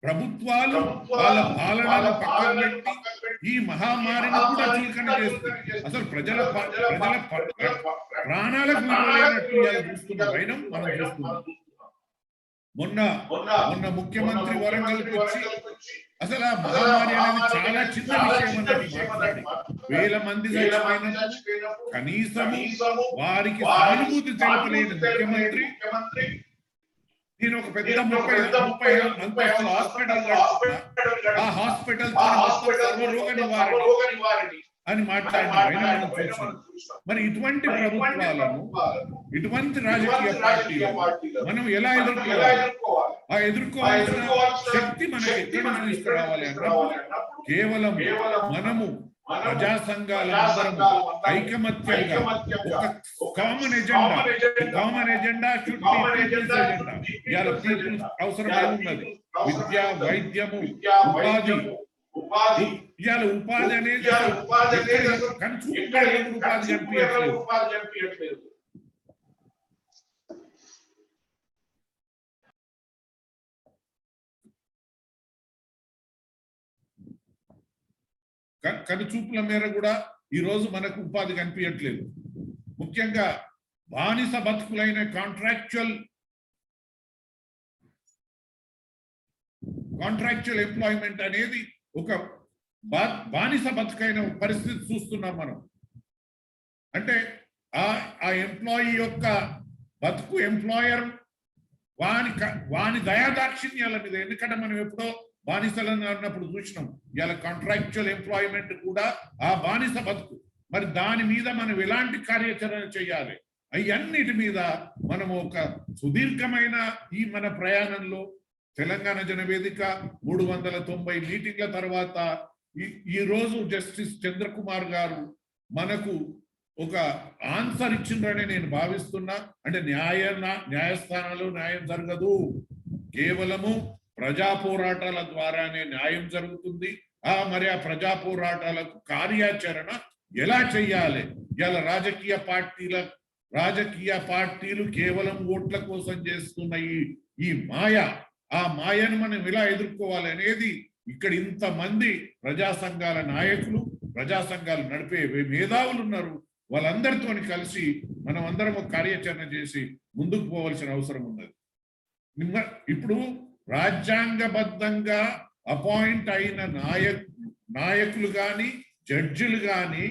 ప్రభుత్వాలు వాళ్ళ పాలనను పక్కన పెట్టి ఈ మహమ్మారిని కూడా చులకన చేస్తుంది. అసలు ప్రజల ప్రాణాలకు విలువలేనట్టు చూస్తున్న వైనం మనం చూస్తున్నాం. మొన్న ముఖ్యమంత్రి వరంగల్కి వచ్చి అసలు ఆ మహమ్మారి అనేది చాలా చిన్న విషయం అన్నది మాట్లాడి 1000 మంది చచ్చిపోయినప్పుడు కనీసము వారికి సానుభూతి తెలపలేని ముఖ్యమంత్రి నేను ఒక పెద్ద 30 అంతస్తుల హాస్పిటల్ ఆ హాస్పిటల్ రోగ నివారణ అని మాట్లాడిన. మరి ఇటువంటి ప్రభుత్వాలను, ఇటువంటి రాజకీయ పార్టీలను మనం ఎలా ఎదుర్కోవాలి? ఆ ఎదుర్కోవాల్సిన శక్తి మనకి ఎక్కడ నుంచి తీసుకురావాలి అన్నప్పుడు కేవలం మనము ప్రజా సంఘాలందరము ఐకమత్యంగా ఒక కామన్ ఎజెండా అవసరం ఏమున్నది? విద్య, వైద్యము, ఉపాధి. ఇవాళ ఉపాధి అనేది ఉపాధి కనిపించట్లేదు. కనుచూపుల మేర కూడా ఈ రోజు మనకు ఉపాధి కనిపించట్లేదు. ముఖ్యంగా బానిస బతుకులైన కాంట్రాక్చువల్ ఎంప్లాయ్మెంట్ అనేది ఒక బానిస బతుకైన పరిస్థితి చూస్తున్నాం మనం. అంటే ఆ ఎంప్లాయీ యొక్క బతుకు ఎంప్లాయర్ వాని దయాదాక్షిణ్యాల మీద, ఎందుకంటే మనం ఎప్పుడో బానిసలను అన్నప్పుడు చూసినాం. ఇవాళ కాంట్రాక్చువల్ ఎంప్లాయ్మెంట్ కూడా ఆ బానిస బతుకు. మరి దాని మీద మనం ఎలాంటి కార్యాచరణ చేయాలి? అవన్నిటి మీద మనం ఒక సుదీర్ఘమైన ఈ మన ప్రయాణంలో తెలంగాణ జనవేదిక 390 మీటింగ్ల తర్వాత ఈ రోజు జస్టిస్ చంద్రకుమార్ గారు మనకు ఒక ఆన్సర్ ఇచ్చిండ్రని నేను భావిస్తున్నా. అంటే న్యాయస్థానాలు న్యాయం జరగదు, కేవలము ప్రజా పోరాటాల ద్వారానే న్యాయం జరుగుతుంది. మరి ఆ ప్రజా పోరాటాలకు కార్యాచరణ ఎలా చెయ్యాలి? ఇలా రాజకీయ పార్టీలు కేవలం ఓట్ల కోసం చేస్తున్న ఈ ఆ మాయను మనం ఎలా ఎదుర్కోవాలి అనేది ఇక్కడ ఇంతమంది ప్రజా సంఘాల నాయకులు, ప్రజా సంఘాలు నడిపే మేధావులు ఉన్నారు. వాళ్ళందరితో కలిసి మనం అందరం ఒక కార్యాచరణ చేసి ముందుకు పోవాల్సిన అవసరం ఉన్నది. ఇప్పుడు రాజ్యాంగబద్ధంగా అపాయింట్ అయిన నాయకులు కానీ జడ్జిలు కానీ,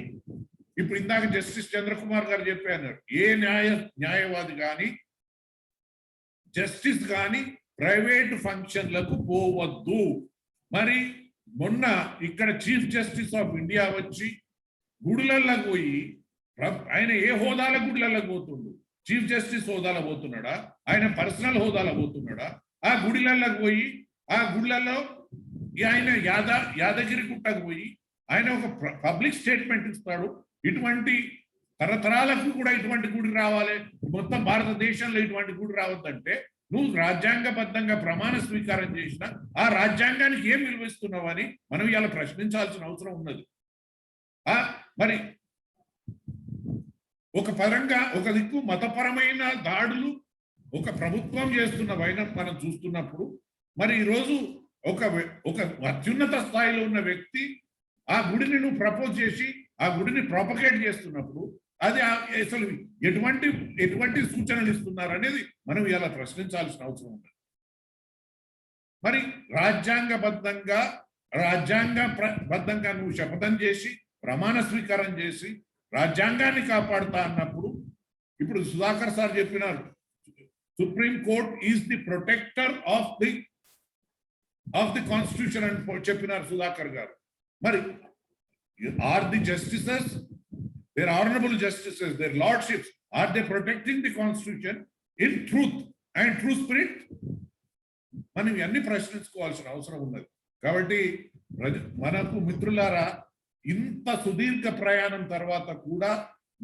ఇప్పుడు ఇందాక జస్టిస్ చంద్రకుమార్ గారు చెప్పారు, ఏ న్యాయవాది కానీ జస్టిస్ కానీ ప్రైవేట్ ఫంక్షన్లకు పోవద్దు. మరి మొన్న ఇక్కడ చీఫ్ జస్టిస్ ఆఫ్ ఇండియా వచ్చి గుడులలోకి పోయి, ఆయన ఏ హోదాల గుడులలోకి పోతుండు? చీఫ్ జస్టిస్ హోదాలో పోతున్నాడా? ఆయన పర్సనల్ హోదాలో పోతున్నాడా? ఆ గుడిలలోకి పోయి, ఆ గుడిలలో ఆయన యాదగిరి గుట్టకు పోయి ఆయన ఒక పబ్లిక్ స్టేట్మెంట్ ఇస్తాడు. ఇటువంటి తరతరాలకు కూడా ఇటువంటి గుడి రావాలి, మొత్తం భారతదేశంలో ఇటువంటి గుడి రావద్దంటే నువ్వు రాజ్యాంగబద్ధంగా ప్రమాణ స్వీకారం చేసిన ఆ రాజ్యాంగానికి ఏం విలువిస్తున్నావు అని మనం ఇలా ప్రశ్నించాల్సిన అవసరం ఉన్నది. మరి ఒక పరంగా ఒక దిక్కు మతపరమైన దాడులు ఒక ప్రభుత్వం చేస్తున్న వైనం మనం చూస్తున్నప్పుడు, మరి ఈరోజు ఒక అత్యున్నత స్థాయిలో ఉన్న వ్యక్తి ఆ గుడిని నువ్వు ప్రపోజ్ చేసి ఆ గుడిని ప్రాపగేట్ చేస్తున్నప్పుడు అది అసలు ఎటువంటి సూచనలు ఇస్తున్నారు అనేది మనం ఇలా ప్రశ్నించాల్సిన అవసరం ఉంది. మరి రాజ్యాంగబద్ధంగా నువ్వు శపథం చేసి ప్రమాణ స్వీకారం చేసి రాజ్యాంగాన్ని కాపాడుతా అన్నప్పుడు, ఇప్పుడు సుధాకర్ సార్ చెప్పినారు, supreme court is the protector of the constitution అని చెప్పినారు సుధాకర్ గారు. మరి are the justices their honorable justices, their lordships, are they protecting the constitution in truth and true spirit? మనం ఇవన్నీ ప్రశ్నించుకోవాల్సిన అవసరం ఉన్నది. కాబట్టి మనకు మిత్రులారా, ఇంత సుదీర్ఘ ప్రయాణం తర్వాత కూడా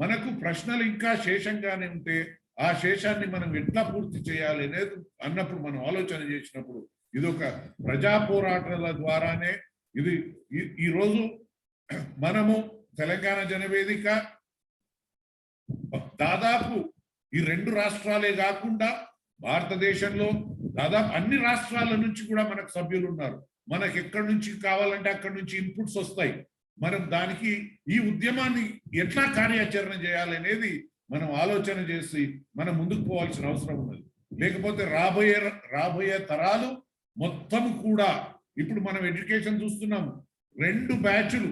మనకు ప్రశ్నలు ఇంకా శేషంగానే ఉంటే ఆ శేషాన్ని మనం ఎట్లా పూర్తి చేయాలి అనేది అన్నప్పుడు మనం ఆలోచన చేసినప్పుడు ఇది ఒక ప్రజా పోరాటాల ద్వారానే ఇది ఈరోజు మనము తెలంగాణ జనవేదిక దాదాపు ఈ 2 రాష్ట్రాలే కాకుండా భారతదేశంలో దాదాపు అన్ని రాష్ట్రాల నుంచి కూడా మనకు సభ్యులు ఉన్నారు. మనకు ఎక్కడి నుంచి కావాలంటే అక్కడి నుంచి ఇన్పుట్స్ వస్తాయి. మనం దానికి ఈ ఉద్యమాన్ని ఎట్లా కార్యాచరణ చేయాలి అనేది మనం ఆలోచన చేసి మనం ముందుకు పోవాల్సిన అవసరం ఉన్నది. లేకపోతే రాబోయే తరాలు మొత్తం కూడా ఇప్పుడు మనం ఎడ్యుకేషన్ చూస్తున్నాము. 2 బ్యాచ్లు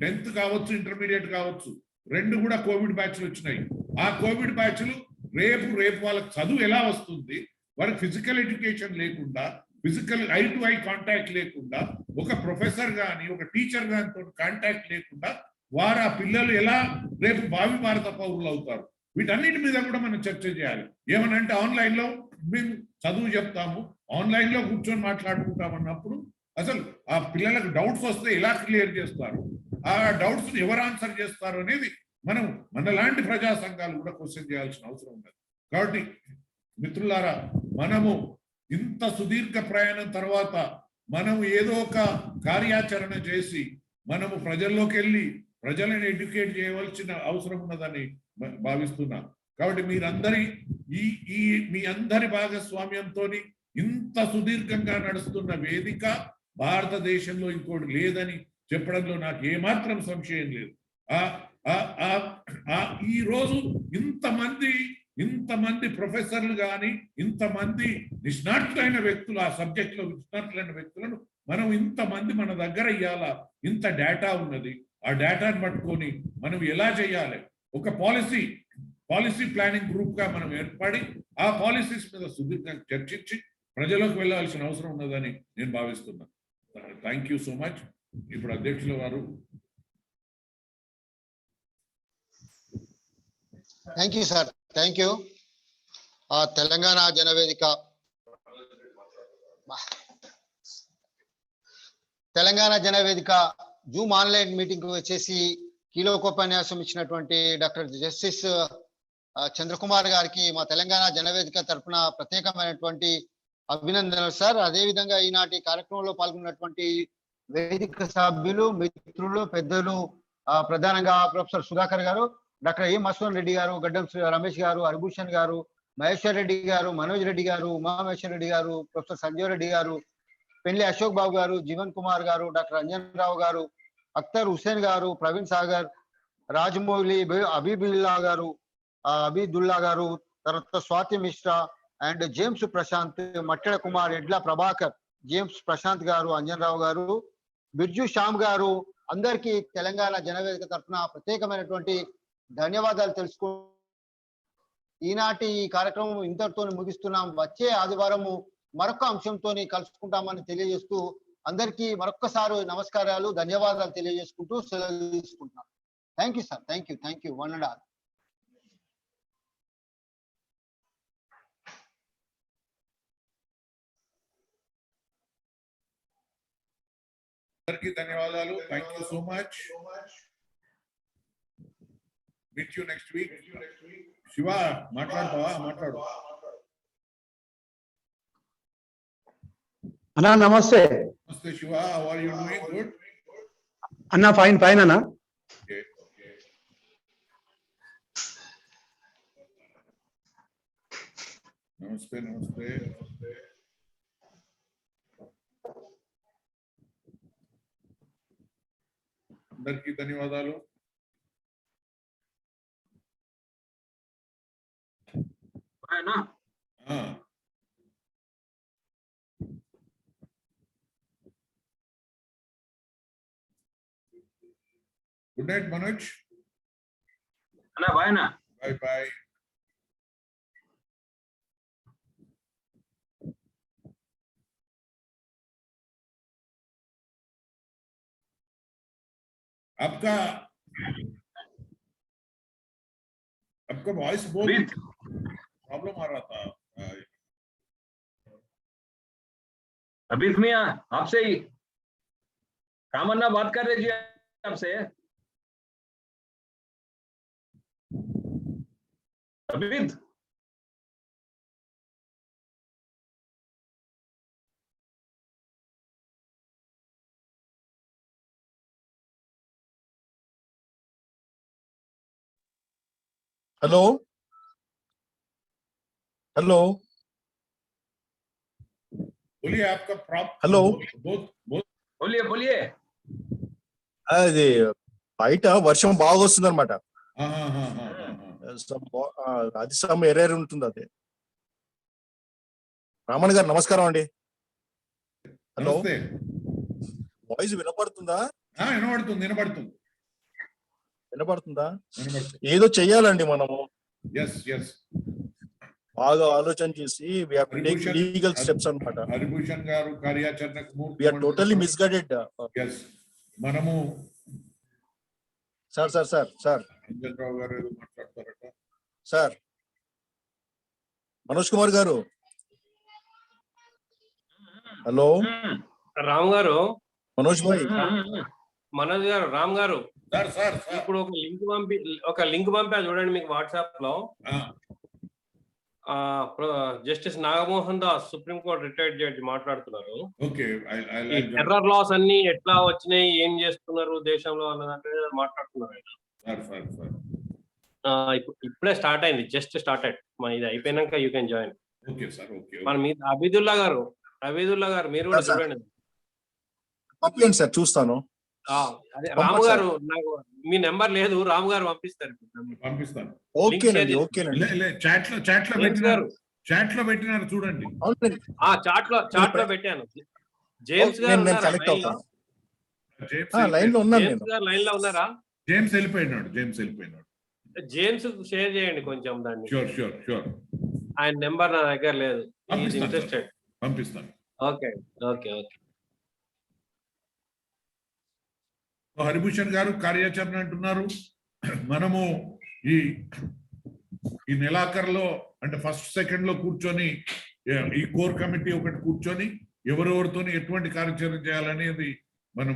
10th కావచ్చు, ఇంటర్మీడియట్ కావచ్చు, 2 కూడా కోవిడ్ బ్యాచ్లు వచ్చినాయి. ఆ కోవిడ్ బ్యాచ్లు రేపు వాళ్ళకి చదువు ఎలా వస్తుంది? వాళ్ళకి ఫిజికల్ ఎడ్యుకేషన్ లేకుండా, physical I to eye contact లేకుండా, ఒక ప్రొఫెసర్ కానీ ఒక టీచర్ కానీ తోటి కాంటాక్ట్ లేకుండా వారు ఆ పిల్లలు ఎలా రేపు భావి భారత పౌరులు అవుతారు? వీటన్నిటి మీద కూడా మనం చర్చ చేయాలి. ఏమనంటే ఆన్లైన్లో మేము చదువు చెప్తాము, ఆన్లైన్లో కూర్చొని మాట్లాడుకుంటాం అన్నప్పుడు అసలు ఆ పిల్లలకు డౌట్స్ వస్తే ఎలా క్లియర్ చేస్తారు, ఆ డౌట్స్ ఎవరు ఆన్సర్ చేస్తారు అనేది మనం మనలాంటి ప్రజా సంఘాలు కూడా క్వశ్చన్ చేయాల్సిన అవసరం ఉన్నది. కాబట్టి మిత్రులారా, మనము ఇంత సుదీర్ఘ ప్రయాణం తర్వాత మనం ఏదో ఒక కార్యాచరణ చేసి మనము ప్రజల్లోకి వెళ్ళి ప్రజలను ఎడ్యుకేట్ చేయవలసిన అవసరం ఉన్నదని భావిస్తున్నా. కాబట్టి మీ అందరి భాగస్వామ్యంతో ఇంత సుదీర్ఘంగా నడుస్తున్న వేదిక భారతదేశంలో ఇంకోటి లేదని చెప్పడంలో నాకు ఏమాత్రం సంశయం లేదు. ఈ రోజు ఇంతమంది ప్రొఫెసర్లు కానీ, ఇంతమంది నిష్ణాతులైన వ్యక్తులు, ఆ సబ్జెక్ట్ లో నిష్ణాతులైన వ్యక్తులను మనం ఇంతమంది మన దగ్గర ఇవ్వాలా. ఇంత డేటా ఉన్నది. ఆ డేటాను పట్టుకొని మనం ఎలా చేయాలి, ఒక పాలసీ ప్లానింగ్ గ్రూప్ గా మనం ఏర్పడి ఆ పాలసీస్ మీద సుదీర్ఘంగా చర్చించి ప్రజలకు వెళ్ళాల్సిన అవసరం ఉన్నదని నేను భావిస్తున్నాను. Thank you so much. ఇప్పుడు అధ్యక్షుల వారు. Thank you sir, thank you. Telangana జనవేదిక Zoom online meeting వచ్చేసి కీలకోపన్యాసం ఇచ్చినటువంటి డాక్టర్ జస్టిస్ చంద్రకుమార్ గారికి మా తెలంగాణ జనవేదిక తరఫున ప్రత్యేకమైనటువంటి అభినందనలు సార్. అదేవిధంగా ఈనాటి కార్యక్రమంలో పాల్గొన్నటువంటి వేదిక సభ్యులు, మిత్రులు, పెద్దలు, ప్రధానంగా ప్రొఫెసర్ సుధాకర్ గారు, డాక్టర్ ఏ మస్వన్ రెడ్డి గారు, గడ్డం రమేష్ గారు, హరిభూషణ్ గారు, మహేశ్వర్ రెడ్డి గారు, మనోజ్ రెడ్డి గారు, ఉమామహేశ్వర్ రెడ్డి గారు, ప్రొఫెసర్ సంజీవ్ రెడ్డి గారు, పెళ్లి అశోక్ బాబు గారు, జీవన్ కుమార్ గారు, డాక్టర్ అంజన్ రావు గారు, అఖ్తర్ హుసేన్ గారు, ప్రవీణ్ సాగర్, రాజమౌళి, అబీదుల్లా గారు, తర్వాత స్వాతి మిశ్రా అండ్ జేమ్స్ ప్రశాంత్, మట్టెడ కుమార్, ఎడ్ల ప్రభాకర్, జేమ్స్ ప్రశాంత్ గారు, అంజన్ రావు గారు, బిర్జు శ్యామ్ గారు, అందరికీ తెలంగాణ జనవేదిక తరఫున ప్రత్యేకమైనటువంటి ధన్యవాదాలు తెలుసుకో. ఈనాటి ఈ కార్యక్రమం ఇంతటితో ముగిస్తున్నాం. వచ్చే ఆదివారము మరొక అంశంతో కలుసుకుంటామని తెలియజేస్తూ అందరికీ మరొక్కసారి నమస్కారాలు, ధన్యవాదాలు తెలియజేసుకుంటూ సెలవు తీసుకుంటున్నాం. Thank you sir, thank you one and all. అందరికీ ధన్యవాదాలు. Thank you so much. Meet you next week. Shiva మాట్లాడతావా? మాట్లాడు అన్నా. నమస్తే. నమస్తే Shiva, how are you doing? Good అన్నా, ఫైన్ అన్నా. నమస్తే. అందరికీ ధన్యవాదాలు. Good night Manoj. బాయ్. आपका आपका वॉइस बहुत प्रॉब्लम आ रहा था। अभी मियां आपसे ही कामन्ना बात कर रही थी आपसे। अभिद हेलो हेलो बोलिए आपका हेलो बोलिए बोलिए। అది బయట వర్షం బాగా వస్తుంది అనమాట. అది సమ్ ఎర్రర్ ఉంటుంది. అదే రామన్ గారు నమస్కారం అండి. హలో వాయిస్ వినపడుతుందా? వినపడుతుందా? ఏదో చెయ్యాలండి మనము. బాగా ఆలోచన చేసి we have to take legal steps అన్నమాట. హరిభూషణ్ గారు కార్యాచరణకు we are totally misguided. మనము సార్ చంద్రరావు గారు ఏదో మాట్లాడతారట. సార్ మనోజ్ కుమార్ గారు, హలో రామ్ గారు, మనోజ్ భాయ్, మనోజ్ గారు, రామ్ గారు, ఇప్పుడు ఒక లింక్ పంపా చూడండి మీకు వాట్సాప్ లో. Justice Nagamohan Das supreme court retired judge మాట్లాడుతున్నారు. ఈ టెర్రర్ లాస్ అన్ని ఎట్లా వచ్చినాయి, ఏం చేస్తున్నారు దేశంలో అన్నదంటే మాట్లాడుతున్నారు. ఇప్పుడే స్టార్ట్ అయింది, జస్ట్ స్టార్ట్ అయ్యింది. ఇది అయిపోయినాక యూ కెన్ జాయిన్. మన మీద అబీదుల్లా గారు మీరు కూడా చూడండి. పంపించండి సార్, చూస్తాను. అదే రాము గారు, నాకు మీ నెంబర్ లేదు, రాము గారు పంపిస్తారు. చాట్ లో పెట్టినారు చూడండి. చాట్ లో పెట్టాను. జేమ్స్ గారు లైన్ లో ఉన్నాను. లైన్ లో ఉన్నారా? జేమ్స్ వెళ్ళిపోయినాడు. జేమ్స్ షేర్ చేయండి కొంచెం దాన్ని. షూర్. ఆయన నెంబర్ నా దగ్గర లేదు. ఇంట్రెస్టెడ్ పంపిస్తాను. ఓకే. హరిభూషణ్ గారు కార్యాచరణ అంటున్నారు. మనము ఈ నెలాఖరులో అంటే ఫస్ట్ సెకండ్ లో కూర్చొని ఈ కోర్ కమిటీ ఒకటి కూర్చొని ఎవరెవరితో ఎటువంటి కార్యాచరణ చేయాలనేది మనం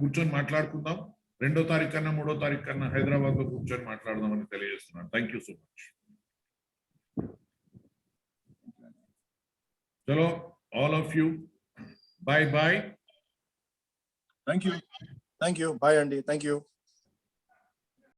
కూర్చొని మాట్లాడుకుందాం. 2వ తారీఖు కన్నా 3వ తారీఖు కన్నా హైదరాబాద్ లో కూర్చొని మాట్లాడదామని తెలియజేస్తున్నాను. Thank you so much. చలో all of you, bye. Thank you. Bye అండి. Thank you.